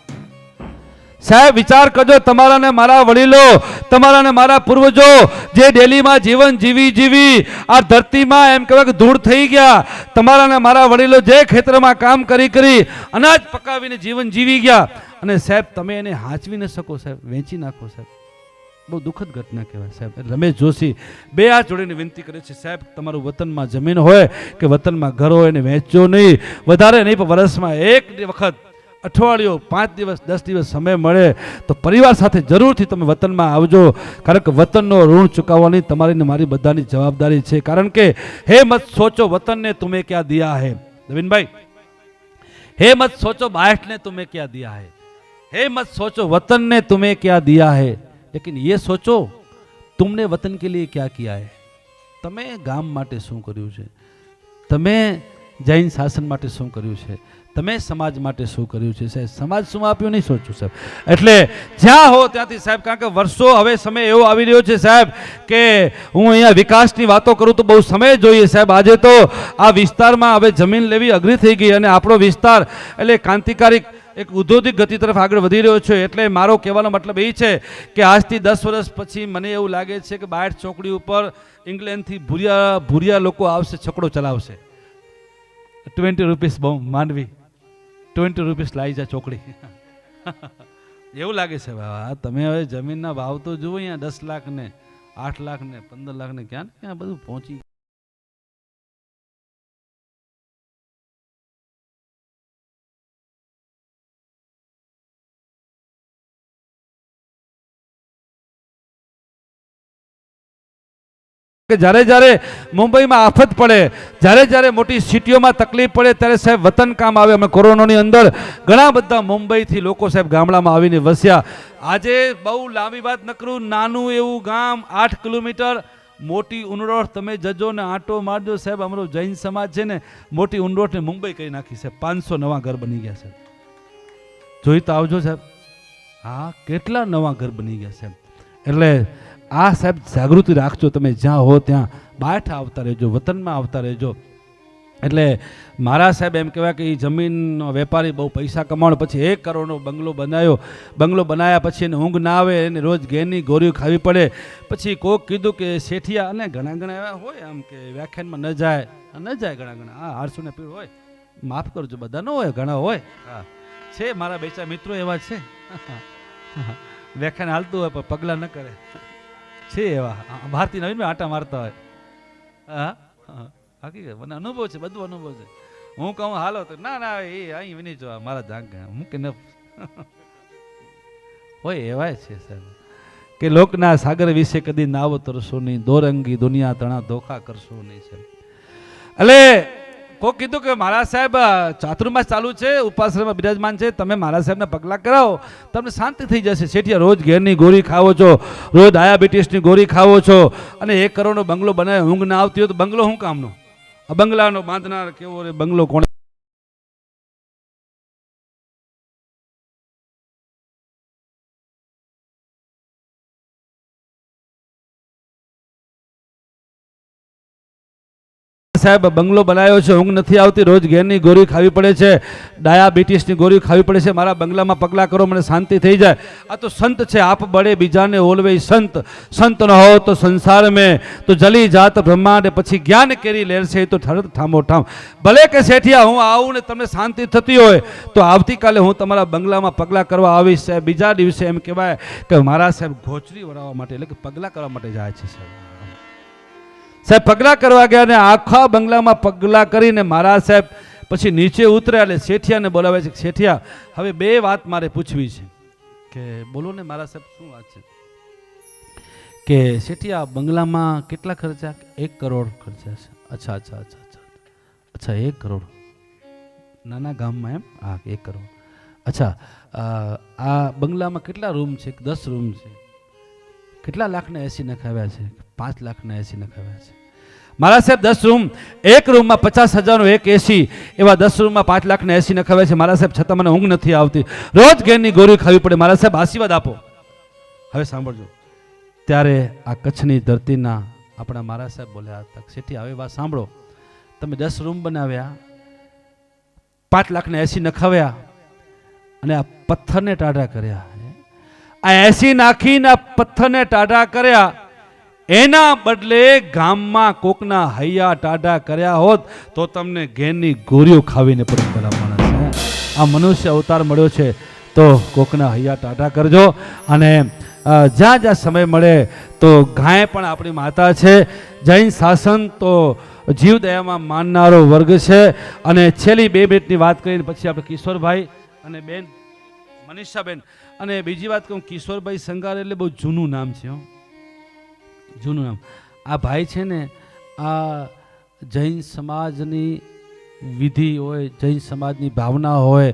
સાહેબ વિચાર કરજો, તમારા ને મારા વડીલો, તમારા ને મારા પૂર્વજો જે ડેલીમાં જીવન જીવી આ ધરતીમાં એમ કહેવાય કે ધૂળ થઈ ગયા. તમારા ને મારા વડીલો જે ખેતરમાં કામ કરી અનાજ પકાવીને જીવન જીવી ગયા, અને સાહેબ તમે એને હાંચવી ન શકો સાહેબ, વેચી નાખો સાહેબ. બહુ દુઃખદ ઘટના કહેવાય સાહેબ. રમેશ જોશી બે હાથ જોડીને વિનંતી કરે છે સાહેબ, તમારું વતનમાં જમીન હોય કે વતનમાં ઘર હોય એને વેચજો નહીં, વધારે નહીં પણ વર્ષમાં એક વખત, અઠવાડિયું, 5 દિવસ, 10 દિવસ સમય મળે તો પરિવાર સાથે જરૂરથી તમે વતનમાં આવજો, કારણ કે વતનનો ઋણ ચૂકવવાની તમારી ને મારી બધાની જવાબદારી છે. કારણ કે હે મત સોચો વતનને તુમે ક્યાં દિયા હે, નવીનભાઈ, હે મત સોચો બાયઠ ને તુમે ક્યાં દિયા હે, हे मत सोचो वतन ने तुम्हें क्या दिया है, लेकिन ये सोचो तुमने वतन के लिए क्या किया है. તમે ગામ માટે શું કર્યું છે, તમે જૈન શાસન માટે શું કર્યું છે, તમે સમાજ માટે શું કર્યું છે સાહેબ. સમાજ શું આપ્યું નહીં સોચું સાહેબ. એટલે જ્યાં હો ત્યાંથી સાહેબ, કારણ કે વર્ષો હવે સમય એવો આવી રહ્યો છે સાહેબ કે હું અહીંયા વિકાસની વાતો કરું તો બહુ સમય જોઈએ સાહેબ. આજે તો આ વિસ્તારમાં હવે જમીન લેવી અઘરી થઈ ગઈ, અને આપણો વિસ્તાર એટલે ક્રાંતિકારી એક ઔદ્યોગિક ગતિ તરફ આગળ વધી રહ્યો છે. એટલે મારો કહેવાનો મતલબ એ છે કે આજથી 10 વર્ષ પછી મને એવું લાગે છે કે બાયઠ ચોકડી ઉપર ઇંગ્લેન્ડથી ભૂરિયા લોકો આવશે, છકડો ચલાવશે. 20 રૂપીસ બહુ માંડવી, 20 રૂપીસ લાવી જાય ચોકડી. એવું લાગે છે બાબા, તમે હવે જમીનના ભાવ તો જુઓ, અહીંયા 10 લાખ ને 8 લાખ ને 15 લાખ ને ક્યાં બધું પહોંચી. કે જ્યારે જ્યારે મુંબઈમાં આફત પડે, જ્યારે જ્યારે મોટી સિટીઓમાં તકલીફ પડે, ત્યારે સાહેબ વતન કામ આવે. અમે કોરોનાની અંદર ઘણા બધા મુંબઈથી લોકો સાહેબ ગામડામાં આવીને વસ્યા. આજે બહુ લાંબી વાત ન કરું, નાનું એવું ગામ 8 કિલોમીટર મોટી ઉંડરોઠ, તમે જજો ને આંટો મારજો સાહેબ. અમારો જૈન સમાજ છે ને મોટી ઉંડરોઠને મુંબઈ કરી નાખી છે. 500 નવા ઘર બની ગયા છે. જોઈ તો આવજો સાહેબ. હા, કેટલા નવા ઘર બની ગયા સાહેબ. એટલે આ સાહેબ જાગૃતિ રાખજો. તમે જ્યાં હો ત્યાં બાઠા આવતા રહેજો, વતનમાં આવતા રહેજો. એટલે મારા સાહેબ એમ કહેવાય કે એ જમીનનો વેપારી બહુ પૈસા કમાવાનો, પછી 1 કરોડનો બંગલો બનાવ્યો. બંગલો બનાવ્યા પછી એને ઊંઘ ના આવે, એને રોજ ઘેરની ગોળીઓ ખાવી પડે. પછી કોક કીધું કે શેઠિયા, અને ઘણા ઘણા એવા હોય આમ કે વ્યાખ્યાનમાં ન જાય ઘણા ઘણા. હા, 800 ને પીડ હોય, માફ કરજો, બધા ન હોય, ઘણા હોય. હા છે, મારા 2-4 મિત્રો એવા છે. વ્યાખ્યાન હાલતું હોય પણ પગલાં ન કરે છે એવા. ભારતી નવીન આટા મારતા હોય. હા, હકીકત મને અનુભવ છે, બધું અનુભવ છે. હું કહું હાલો તો ના ના એ અહીં વિની જો મારા જાગ હું કે ન હોય એવાય છે સાહેબ કે લોકના સાગર વિશે કદી નાવ તરશો નહીં, દોરંગી દુનિયા તણા ધોખા કરશો નહીં સાહેબ. એટલે કોઈ કીધું કે મારા સાહેબ ચાતુર્માસ ચાલુ છે, ઉપાશ્રમમાં બિરાજમાન છે, તમે મારા સાહેબના પગલાં કરાવો, તમને શાંતિ થઈ જશે. શેઠિયા રોજ ઘેરની ગોળી ખાવો છો, રોજ ડાયાબિટીસની ગોળી ખાવો છો, અને 1 કરોડનો બંગલો બનાવે, ઊંઘ ના આવતી હોય તો બંગલો શું કામનો? આ બંગલાનો બાંધનાર કેવો રે બંગલો કોણ? સાહેબ બંગલો બનાવ્યો છે, ઊંઘ નથી આવતી, રોજ ઘેરની ગોળી ખાવી પડે છે, ડાયાબિટીસની ગોળી ખાવી પડે છે, મારા બંગલામાં પગલાં કરો, મને શાંતિ થઈ જાય. આ તો સંત છે. આપ બળે બીજાને ઓલવે સંત, સંત ન હો તો સંસાર મેં તો જલી જાત બ્રહ્માંડ, પછી જ્ઞાન કેરી લેરશે તો ઠરત ઠામો ઠામ. ભલે કે શેઠિયા હું આવું ને તમને શાંતિ થતી હોય તો આવતીકાલે હું તમારા બંગલામાં પગલાં કરવા આવીશ સાહેબ. બીજા દિવસે એમ કહેવાય કે મારા સાહેબ ઘોચરી વળાવવા માટે, એટલે કે પગલાં કરવા માટે જાય છે સાહેબ. સાહેબ પગલાં કરવા ગયા ને આખા બંગલામાં પગલાં કરીને મારા સાહેબ પછી નીચે ઉતર્યા. એટલે શેઠિયાને બોલાવે છે. શેઠિયા, હવે 2 વાત મારે પૂછવી છે. કે બોલો ને મારા સાહેબ, શું વાત છે? કે શેઠિયા બંગલામાં કેટલા ખર્ચા? 1 કરોડ ખર્ચા છે. અચ્છા અચ્છા અચ્છા અચ્છા અચ્છા 1 કરોડ નાના ગામમાં? એમ? હા, 1 કરોડ. અચ્છા, આ બંગલામાં કેટલા રૂમ છે? 10 રૂમ છે. કેટલા લાખના એસી નખાવ્યા છે? 5 લાખના એસી નખાવ્યા છે મારા સાહેબ. 10 રૂમ, 1 રૂમમાં 50,000નો એક એસી, એવા 10 રૂમમાં 5 લાખના એસી નખાવ્યા છે મારા સાહેબ. છતાં મને ઊંઘ નથી આવતી, રોજ ઘેરની ગોળી ખાવી પડે. મારા સાહેબ આશીર્વાદ આપો. હવે સાંભળજો. ત્યારે આ કચ્છની ધરતીના આપણા મારા સાહેબ બોલ્યા હતા, શેઠી હવે વાત સાંભળો, તમે 10 રૂમ બનાવ્યા, 5 લાખના એસી નખાવ્યા, અને આ પથ્થરને ટાઢા કર્યા, આ એસી નાખીને પથ્થરને ટાઢા કર્યા, એના બદલે ગામમાં કોકના હૈયા ટાઢા કર્યા હોત તો તમને ઘેરની ગોળીઓ ખાવીને પણ પેલા માણસ. આ મનુષ્ય અવતાર મળ્યો છે તો કોકના હૈયા ટાઢા કરજો. અને જ્યાં જ્યાં સમય મળે તો ગાય પણ આપણી માતા છે. જૈન શાસન તો જીવદયામાં માનનારો વર્ગ છે. અને છેલ્લી 2 મિનિટની વાત કરીને પછી આપણે કિશોરભાઈ અને બેન મનીષાબેન. અને બીજી વાત કહું, કિશોરભાઈ સંગાર એટલે બહુ જૂનું નામ છે, જૂનું નામ. આ ભાઈ છે ને, આ જૈન સમાજની વિધિ હોય, જૈન સમાજની ભાવના હોય,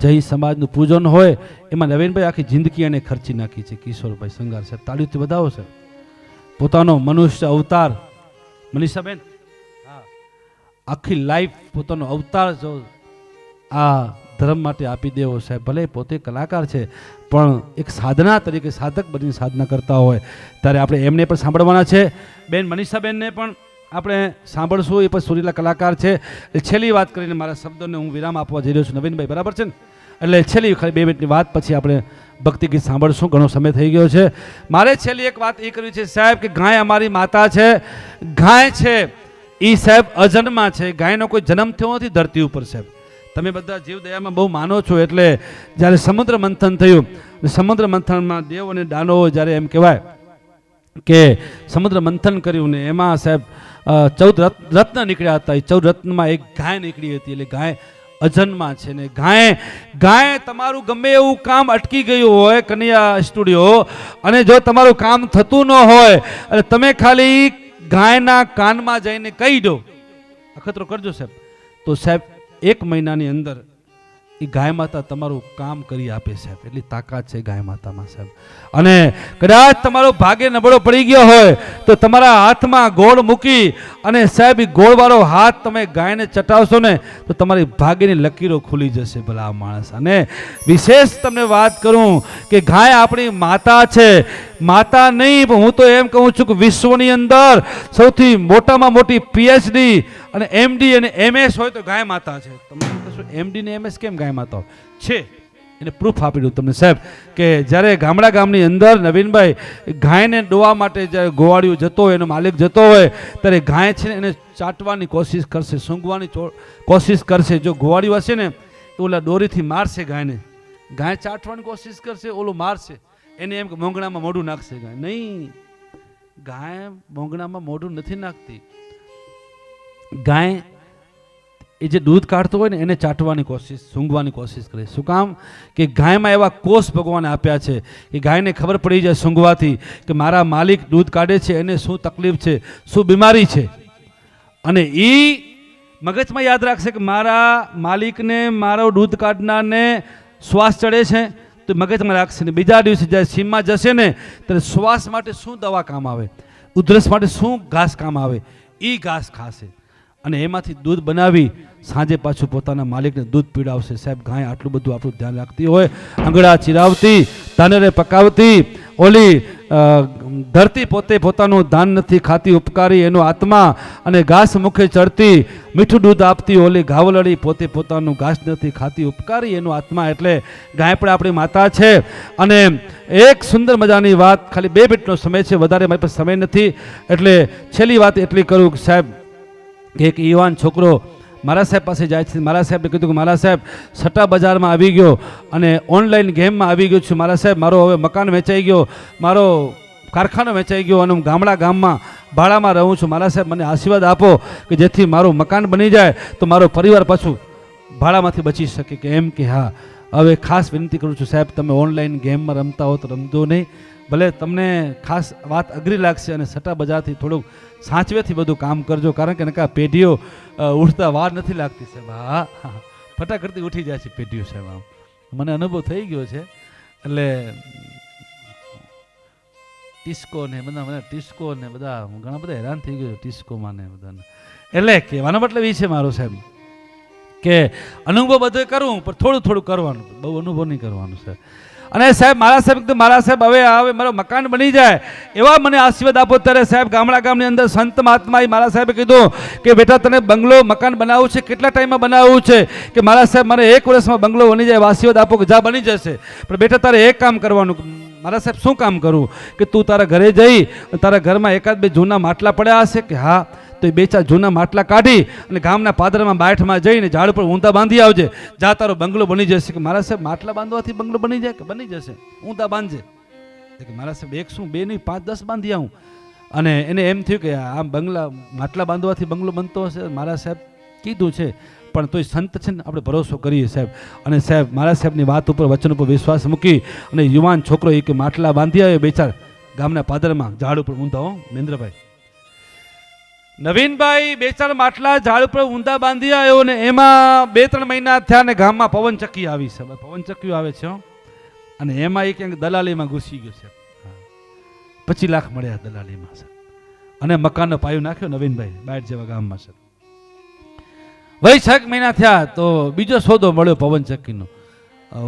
જૈન સમાજનું પૂજન હોય, એમાં નવીનભાઈ આખી જિંદગી એને ખર્ચી નાખી છે. કિશોરભાઈ સંગાર સાહેબ, તાળીથી વધાવો છે. પોતાનો મનુષ્ય અવતાર, મનીષાબેન, હા, આખી લાઈફ પોતાનો અવતાર જો આ ધર્મ માટે આપી દેવો સાહેબ. ભલે પોતે કલાકાર છે પણ એક સાધના તરીકે સાધક બનીને સાધના કરતા હોય ત્યારે આપણે એમને પણ સાંભળવાના છે. બેન મનીષાબેનને પણ આપણે સાંભળશું. એ પણ સુરીલા કલાકાર છે. છેલ્લી વાત કરીને મારા શબ્દોને હું વિરામ આપવા જઈ રહ્યો છું. નવીનભાઈ બરાબર છે ને? એટલે છેલ્લી ખાલી 2 મિનિટની વાત, પછી આપણે ભક્તિ ગીત સાંભળશું. ઘણો સમય થઈ ગયો છે. મારે છેલ્લી એક વાત એ કરવી છે સાહેબ કે ગાય અમારી માતા છે. ગાય છે એ સાહેબ અજન્મા છે. ગાયનો કોઈ જન્મ થયો નથી ધરતી ઉપર સાહેબ. તમે બધા જીવદયામાં બહુ માનો છો એટલે જ્યારે સમુદ્ર મંથન થયું, સમુદ્ર મંથનમાં દેવ અને દાનવો જ્યારે એમ કહેવાય કે સમુદ્ર મંથન કર્યું ને એમાં સાહેબ 14 રત્ન નીકળ્યા હતા. એ 14 રત્નમાં એક ગાય નીકળી હતી. એટલે ગાય અજન્મા છે ને ગાય તમારું ગમે એવું કામ અટકી ગયું હોય કન્યા સ્ટુડિયો, અને જો તમારું કામ થતું ન હોય અને તમે ખાલી ગાયના કાનમાં જઈને કહી દો અખતરો કરજો સાહેબ, તો સાહેબ 1 મહિનાની અંદર એ ગાય માતા તમારું કામ કરી આપે સાહેબ. એટલી તાકાત છે ગાય માતામાં સાહેબ. અને કદાચ તમારો ભાગે નબળો પડી ગયો હોય તો તમારા હાથમાં ગોળ મૂકી અને સાહેબ એ ગોળવાળો હાથ તમે ગાયને ચટાવશો ને તો તમારી ભાગ્યની લકીરો ખુલી જશે ભલા માણસ. અને વિશેષ તમને વાત કરું કે ગાય આપણી માતા છે. માતા નહીં પણ હું તો એમ કહું છું કે વિશ્વની અંદર સૌથી મોટામાં મોટી PhD અને MD અને MS હોય તો ગાય માતા છે. તમે MD ને MS કેમ ગાય માતા છે એને પ્રૂફ આપી દઉં તમને સાહેબ કે જ્યારે ગામની અંદર નવીનભાઈ ગાયને ડોવા માટે જ્યારે ગોવાળિયો જતો હોય એનો માલિક જતો હોય ત્યારે ગાય છે ને એને ચાટવાની કોશિશ કરશે, સૂંઘવાની કોશિશ કરશે. જો ગોવાળિયો હશે ને તો ઓલા દોરીથી મારશે ગાયને, ગાય ચાટવાની કોશિશ કરશે, ઓલો મારશે એને એમ કે મોંગણામાં મોઢું નાખશે. ગાય નહીં, ગાય મોંગણામાં મોઢું નથી નાખતી. ગાય એ જે દૂધ કાઢતો હોય ને એને ચાટવાની કોશિશ, સૂંઘવાની કોશિશ કરે. શું કામ? કે ગાયમાં એવા કોષ ભગવાને આપ્યા છે કે ગાયને ખબર પડી જાય સૂંઘવાથી કે મારા માલિક દૂધ કાઢે છે એને શું તકલીફ છે, શું બીમારી છે. અને એ મગજમાં યાદ રાખશે કે મારા માલિકને, મારો દૂધ કાઢનારને શ્વાસ ચડે છે તો મગજમાં રાખશે ને બીજા દિવસે જ્યારે સીમમાં જશે ને ત્યારે શ્વાસ માટે શું દવા કામ આવે, ઉધરસ માટે શું ઘાસ કામ આવે, એ ઘાસ ખાશે અને એમાંથી દૂધ બનાવી સાંજે પાછું પોતાના માલિકને દૂધ પીડાવશે. સાહેબ ગાય આટલું બધું આપણું ધ્યાન રાખતી હોય, આંગળા ચીરાવતી, ધાનેરે પકાવતી, ઓલી ધરતી પોતે પોતાનું ધાન નથી ખાતી ઉપકારી એનો આત્મા, અને ઘાસ મુખે ચડતી મીઠું દૂધ આપતી ઓલી ઘાવલડી પોતે પોતાનું ઘાસ નથી ખાતી ઉપકારી એનો આત્મા. એટલે ગાય પણ આપણી માતા છે. અને એક સુંદર મજાની વાત, ખાલી 2 મિનિટનો સમય છે, વધારે મારી પાસે સમય નથી, એટલે છેલ્લી વાત એટલી કરું કે સાહેબ કે એક યુવાન છોકરો મારા સાહેબ પાસે જાય છે. મારા સાહેબને કીધું કે મારા સાહેબ સટ્ટા બજારમાં આવી ગયો અને ઓનલાઈન ગેમમાં આવી ગયો છું. મારા સાહેબ મારો હવે મકાન વેચાઈ ગયો, મારો કારખાનો વેચાઈ ગયો અને હું ગામમાં ભાડામાં રહું છું. મારા સાહેબ મને આશીર્વાદ આપો કે જેથી મારું મકાન બની જાય તો મારો પરિવાર પાછું ભાડામાંથી બચી શકે. કે એમ કે હા, હવે ખાસ વિનંતી કરું છું સાહેબ તમે ઓનલાઈન ગેમમાં રમતા હો તો રમજો નહીં. ભલે તમને ખાસ વાત અઘરી લાગશે અને સટ્ટા બજારથી થોડુંક સાચવેથી બધું કામ કરજો, કારણ કે નકા પેઢીઓ ઉઠતા વાર નથી લાગતી સાહેબ. હા, ફટાકડથી ઉઠી જાય છે પેઢીઓ સાહેબ. આમ મને અનુભવ થઈ ગયો છે. એટલે ટિસ્કો ને બધા ઘણા બધા હેરાન થઈ ગયો ટિસ્કોમાં ને બધાને. એટલે કહેવાનો મતલબ એ છે મારો સાહેબ કે અનુભવ બધો કરવું પણ થોડું થોડું કરવાનું, બહુ અનુભવ નહીં કરવાનું સાહેબ. અને સાહેબ મારા સાહેબ હવે મારો મકાન બની જાય એવા મને આશીર્વાદ આપો. ત્યારે સાહેબ ગામની અંદર સંત મહાત્માએ મારા સાહેબે કીધું કે બેટા તને બંગલો મકાન બનાવવું છે, કેટલા ટાઈમમાં બનાવવું છે? કે મારા સાહેબ મારે 1 વર્ષમાં બંગલો બની જાય એવા આશીર્વાદ આપો. કે જા બની જશે, પણ બેટા તારે એક કામ કરવાનું. મારા સાહેબ શું કામ કરવું? કે તું તારા ઘરે જઈ તારા ઘરમાં 1-2 જૂના માટલા પડ્યા હશે કે હા, તો એ 2-4 જૂના માટલા કાઢી અને ગામના પાદરમાં બાઠમાં જઈને ઝાડ ઉપર ઊંધા બાંધી આવજે, જા તારો બંગલો બની જશે. કે મારા સાહેબ માટલા બાંધવાથી બંગલો બની જાય? કે બની જશે, ઊંધા બાંધજે. કે મારા સાહેબ 1 શું 2 નહીં 5-10 બાંધી આવું. અને એને એમ થયું કે આમ માટલા બાંધવાથી બંગલો બનતો હશે. મારા સાહેબ કીધું છે પણ તોય સંત છે ને આપણે ભરોસો કરીએ સાહેબ. અને સાહેબ મારા સાહેબની વાત ઉપર, વચન ઉપર વિશ્વાસ મૂકી અને યુવાન છોકરો એ કે માટલા બાંધી આવ્યો 2-4 ગામના પાદરમાં ઝાડ ઉપર ઊંધા. મહેન્દ્રભાઈ નવીનભાઈ 2-4 માટલા ઝાડ ઉપર ઊંધા બાંધી આવ્યો ને એમાં 2-3 મહિના થયા ને ગામમાં પવનચક્કી આવી છે. પવનચક્કીઓ આવે છે અને એમાં એ ક્યાંક દલાલીમાં ઘૂસી ગયો છે. 25 લાખ મળ્યા દલાલીમાં છે અને મકાનનો પાયો નાખ્યો નવીનભાઈ બાયડ જેવા ગામમાં છે. વળી 6 મહિના થયા તો બીજો સોદો મળ્યો પવનચક્કીનો,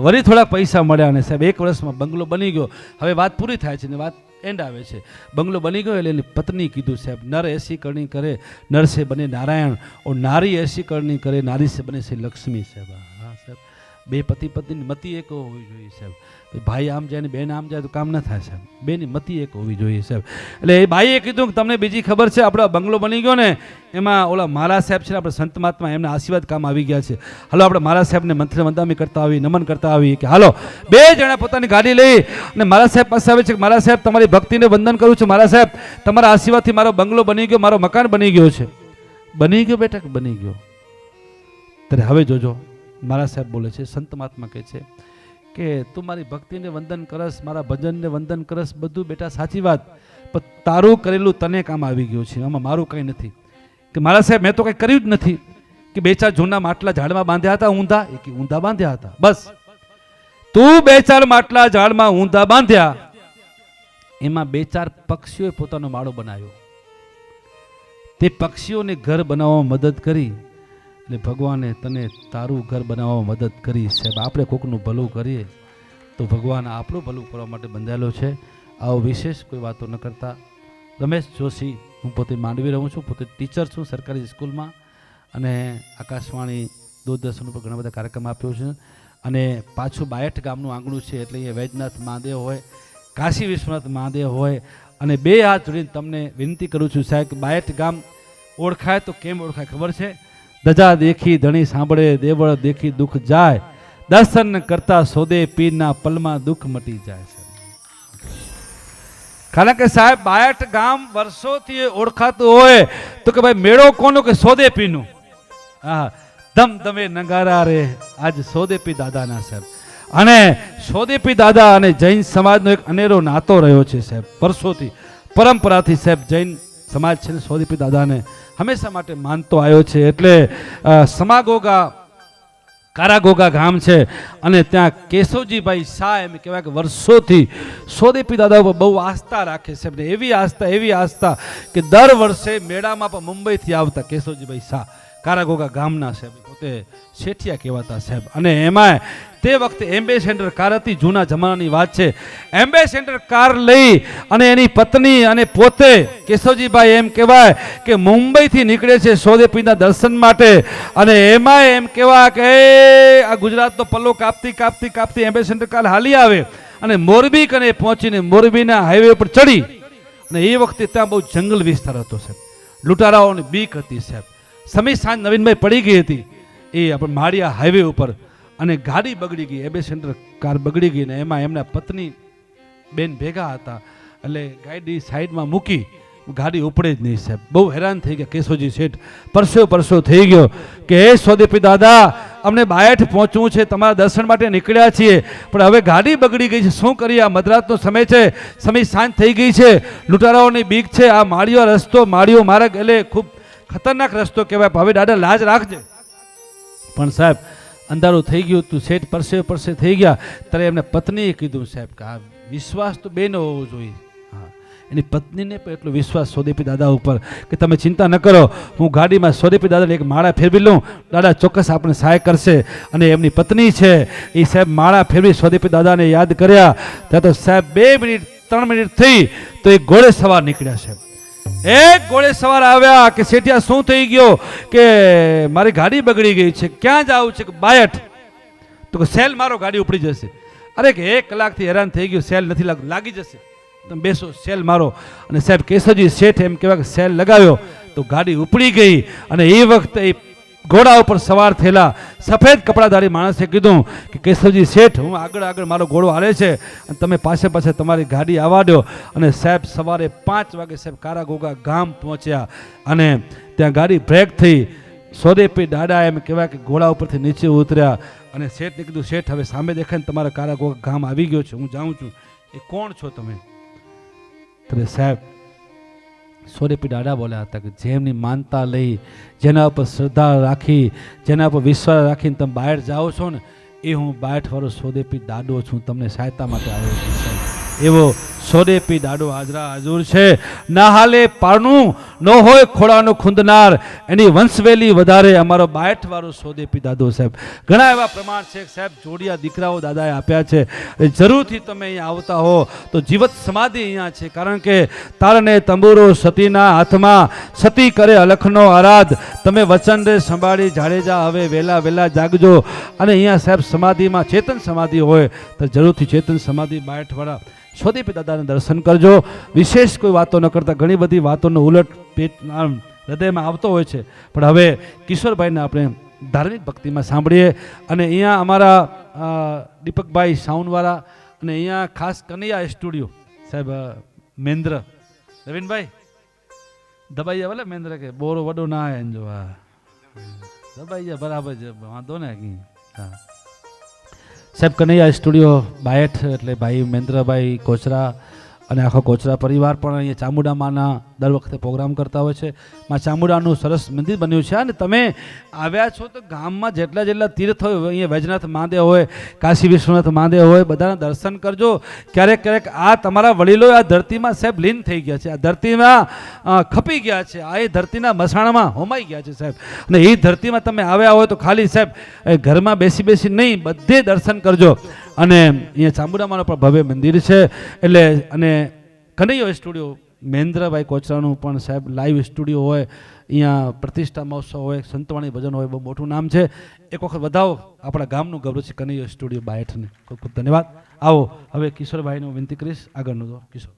વળી થોડા પૈસા મળ્યા અને સાહેબ 1 વર્ષમાં બંગલો બની ગયો. હવે વાત પૂરી થાય છે ને વાત એન્ડ આવે છે. બંગલો બની ગયો એટલે એની પત્ની કીધું સાહેબ નર એસી કરણી કરે નર સે બને નારાયણ, और नारी ऐसी करनी करे नारी से बने से लक्ष्मी साहब. हाँ साहब બે પતિ પત્નીની મતિ એક હોવી જોઈએ સાહેબ. ભાઈ આમ જાય ને બેન આમ જાય તો કામ ન થાય સાહેબ. બેની મતિ એક હોવી જોઈએ સાહેબ. એટલે એ ભાઈએ કીધું કે તમને બીજી ખબર છે, આપણો બંગલો બની ગયો ને એમાં ઓલા મારા સાહેબ છે ને આપણે સંત મહાત્મા એમના આશીર્વાદ કામ આવી ગયા છે. હાલો આપણે મારા સાહેબને મંત્ર વંદામી કરતા આવી, નમન કરતા આવી કે હાલો. બે જણા પોતાની ગાડી લઈ અને મારા સાહેબ પાસે આવે છે કે મારા સાહેબ તમારી ભક્તિને વંદન કરું છું. મારા સાહેબ તમારા આશીર્વાદથી મારો બંગલો બની ગયો, મારો મકાન બની ગયો છે. બની ગયો બેટા કે બની ગયો? ત્યારે હવે જોજો મારા સાહેબ બોલે છે, સંત મહાત્મા કહે છે કે તું મારી ભક્તિને વંદન કરસ, મારા ભજનને વંદન કરસ, બધું બેટા સાચી વાત, પણ તારું કરેલું તને કામ આવી ગયું છે, આમાં મારું કંઈ નથી. કે મારા સાહેબ મેં તો કંઈ કર્યું જ નથી. કે બે ચાર જૂના માટલા ઝાડમાં બાંધ્યા હતા ઊંધા, એ કે ઊંધા બાંધ્યા હતા બસ. તું બે ચાર માટલા ઝાડમાં ઊંધા બાંધ્યા, એમાં બે ચાર પક્ષીઓએ પોતાનો માળો બનાવ્યો. તે પક્ષીઓને ઘર બનાવવામાં મદદ કરી એટલે ભગવાને તને તારું ઘર બનાવવામાં મદદ કરી. સાહેબ આપણે કોકનું ભલું કરીએ તો ભગવાન આપણું ભલું કરવા માટે બંધાયેલો છે. આવો વિશેષ કોઈ વાતો ન કરતા. રમેશ જોશી, હું પોતે માંડવી રહું છું, પોતે ટીચર છું સરકારી સ્કૂલમાં અને આકાશવાણી દૂરદર્શન ઉપર ઘણા બધા કાર્યક્રમ આપ્યો છે. અને પાછું બાયઠ ગામનું આંગણું છે એટલે અહીંયા વૈજનાથ મહાદેવ હોય, કાશી વિશ્વનાથ મહાદેવ હોય. અને બે હાથ જોડીને તમને વિનંતી કરું છું સાહેબ કે બાયઠ ગામ ઓળખાય તો કેમ ઓળખાય ખબર છે? દજા દેખી ધણી સાંભળે, દેવળ દેખી દુઃખ જાય, દર્શન કરતા સોદે પીરના પલમાં દુઃખ મટી જાય છે. કારણ કે સાહેબ બાયઠ ગામ વર્ષોથી ઓળખાતું હોય તો કે ભાઈ મેળો કોનો? કે સોદે પીનું. હા, ધમ ધમે નગારા રે આજ સોદેપી દાદાના સાહેબ. અને સોદેપી દાદા અને જૈન સમાજનો એક અનેરો નાતો રહ્યો છે સાહેબ, વર્ષોથી પરંપરાથી સાહેબ જૈન સમાજ છે ને સોદેપી દાદાને હંમેશા માટે માનતો આવ્યો છે. એટલે સમાગોગા કારાગોગા ગામ છે અને ત્યાં કેશવજીભાઈ શાહ એમ કહેવાય કે વર્ષોથી સોદેપી દાદા ઉપર બહુ આસ્થા રાખે છે. એવી આસ્થા કે દર વર્ષે મેળામાં પણ મુંબઈથી આવતા કેશવજીભાઈ શાહ કારાગોગા ગામના સાહેબ, પોતે શેઠિયા કહેવાતા સાહેબ. અને એમાં તે વખતે એમ્બેસેડર કાર હતી, જૂના જમાનાની વાત છે. એમ્બેસેડર કાર લઈ અને એની પત્ની અને પોતે કેશવજીભાઈ એમ કહેવાય કે મુંબઈથી નીકળે છે સોદેપીના દર્શન માટે. અને એમાં એમ કહેવાય કે આ ગુજરાતનો પલ્લો કાપતી એમ્બેસેડર કાર હાલી આવે અને મોરબી કને પહોંચીને મોરબીના હાઈવે ઉપર ચડી. અને એ વખતે ત્યાં બહુ જંગલ વિસ્તાર હતો સાહેબ, લૂંટારાઓની બીક હતી સાહેબ. સમી સાંજ નવીનભાઈ પડી ગઈ હતી એ આપણે માળિયા હાઈવે ઉપર અને ગાડી બગડી ગઈ, એમ્બેસેડર કાર બગડી ગઈ ને એમાં એમના પત્ની બેન ભેગા હતા. એટલે ગાડી સાઈડમાં મૂકી, ગાડી ઉપડે જ નહીં સાહેબ. બહુ હેરાન થઈ ગયા કેશવજી શેઠ, પરસો થઈ ગયો કે હે સોદેપી દાદા, અમને બાયઠ પહોંચવું છે, તમારા દર્શન માટે નીકળ્યા છીએ, પણ હવે ગાડી બગડી ગઈ છે, શું કરીએ? આ મધરાતનો સમય છે, સમય સાંજ થઈ ગઈ છે, લૂંટારાઓની બીક છે, આ માળિયો રસ્તો, માળિયો માર્ગ એટલે ખૂબ ખતરનાક રસ્તો કહેવાય, હવે દાદા લાજ રાખજે. પણ સાહેબ અંધારું થઈ ગયું તું, શેઠ પરસે થઈ ગયા. ત્યારે એમને પત્નીએ કીધું સાહેબ કે આ વિશ્વાસ તો બેનો હોવો જોઈએ. હા, એની પત્નીને પણ એટલો વિશ્વાસ સોદેપી દાદા ઉપર કે તમે ચિંતા ન કરો, હું ગાડીમાં સોદેપી દાદાને એક માળા ફેરવી લઉં, દાદા ચોક્કસ આપણે સહાય કરશે. અને એમની પત્ની છે એ સાહેબ માળા ફેરવી સોદેપી દાદાને યાદ કર્યા. ત્યાં તો સાહેબ 2 મિનિટ 3 મિનિટ થઈ તો એક ઘોડે સવાર નીકળ્યા સાહેબ. એક ઘોડે સવાર આવ્યા કે શેઠિયા શું થઈ ગયો? કે મારી ગાડી બગડી ગઈ છે, ક્યાં જવું છે? કે બાયઠ. તો કે સેલ મારો, ગાડી ઉપડી જશે. અરે કે 1 કલાકથી હેરાન થઈ ગયું, સેલ નથી લાગી જશે, તમે બેસો, સેલ મારો. અને સાહેબ કેશવજી શેઠ એમ કહેવાય કે સેલ લગાવ્યો તો ગાડી ઉપડી ગઈ. અને એ વખતે ઘોડા ઉપર સવાર થયેલા સફેદ કપડાધારી માણસે કીધું કે કેશવજી શેઠ, હું આગળ મારો ઘોડો હાલે છે અને તમે પાછે તમારી ગાડી આવવા દો. અને સાહેબ સવારે 5 વાગે સાહેબ કારાગોગા ગામ પહોંચ્યા અને ત્યાં ગાડી બ્રેક થઈ. સોદેપી દાદા એમ કહેવાય કે ઘોડા ઉપરથી નીચે ઉતર્યા અને શેઠને કીધું, શેઠ હવે સામે દેખાય ને તમારા કારાગોગા ગામ આવી ગયો છે, હું જાઉં છું. એ કોણ છો તમે? ત્યારે સાહેબ સોદેપી દાદા બોલ્યા હતા કે જેમની માનતા લઈ, જેના ઉપર શ્રદ્ધા રાખી, જેના ઉપર વિશ્વાસ રાખીને તમે બહાર જાઓ છો ને, એ હું 62 વાળો સોદેપી દાદો છું, તમને સહાયતા માટે આવ્યો છું સાહેબ. એવો સોદેપી દાડો હાજરા હાજર છે. ના હાલે પારણું ન હોય ખોળાનો ખૂંદનાર, એની વંશવેલી વધારે અમારો 62 વાળો સોદેપી દાદો સાહેબ. ઘણા એવા પ્રમાણ છે સાહેબ, જોડિયા દીકરાઓ દાદાએ આપ્યા છે. જરૂરથી તમે અહીંયા આવતા હો તો જીવત સમાધિ અહીંયા છે. કારણ કે તારને તંબુરો સતીના હાથમાં, સતી કરે અલખનો આરાધ, તમે વચન રે સંભાળી જાડેજા હવે વેલા વેલા જાગજો. અને અહીંયા સાહેબ સમાધિમાં ચેતન સમાધિ હોય તો જરૂરથી ચેતન સમાધિ બાયઠવાળા સ્વદીપી દાદાને દર્શન કરજો. વિશેષ કોઈ વાતો ન કરતા ઘણી બધી વાતોનો ઉલટ પેટ હૃદયમાં આવતો હોય છે, પણ હવે કિશોરભાઈને આપણે ધાર્મિક ભક્તિમાં સાંભળીએ. અને અહીંયા અમારા દીપકભાઈ સાઉન્ડવાળા અને અહીંયા ખાસ કનૈયા સ્ટુડિયો સાહેબ મહેન્દ્ર રવિનભાઈ દબાઈ જાય ભલે મહેન્દ્ર કે બોરો વડો ના આવે જો હા દબાઈ જાય બરાબર છે વાંધો ને હા સાહેબ કનૈયા સ્ટુડિયો બાયઠ એટલે ભાઈ મહેન્દ્રભાઈ કોચરા અને આખો કોચરા પરિવાર પણ અહીંયા ચામુંડા માના દર વખતે પ્રોગ્રામ કરતા હોય છે. માં ચામુંડાનું સરસ મંદિર બન્યું છે. અને તમે આવ્યા છો તો ગામમાં જેટલા જેટલા તીર્થ હોય અહીંયા વૈજનાથ મહાદેવ હોય, કાશી વિશ્વનાથ મહાદેવ હોય, બધાના દર્શન કરજો. ક્યારેક ક્યારેક આ તમારા વડીલો આ ધરતીમાં સાહેબ લીન થઈ ગયા છે, આ ધરતીમાં ખપી ગયા છે, આ એ ધરતીના મસાણામાં હોમાઈ ગયા છે સાહેબ. અને એ ધરતીમાં તમે આવ્યા હોય તો ખાલી સાહેબ ઘરમાં બેસી બેસી નહીં, બધે દર્શન કરજો. અને અહીંયા ચામુંડામાનું પણ ભવ્ય મંદિર છે. એટલે અને કનૈયો સ્ટુડિયો મહેન્દ્રભાઈ કોચરાનું પણ સાહેબ લાઈવ સ્ટુડિયો હોય, અહીંયા પ્રતિષ્ઠા મહોત્સવ હોય, સંતવાણી ભજન હોય, બહુ મોટું નામ છે. એક વખત વધાવો આપણા ગામનું ગૌરવ છે કનૈયો સ્ટુડિયો બાયઠને. ખૂબ ખૂબ ધન્યવાદ. આવો હવે કિશોરભાઈનું વિનંતી કરીશ આગળનું કિશોર.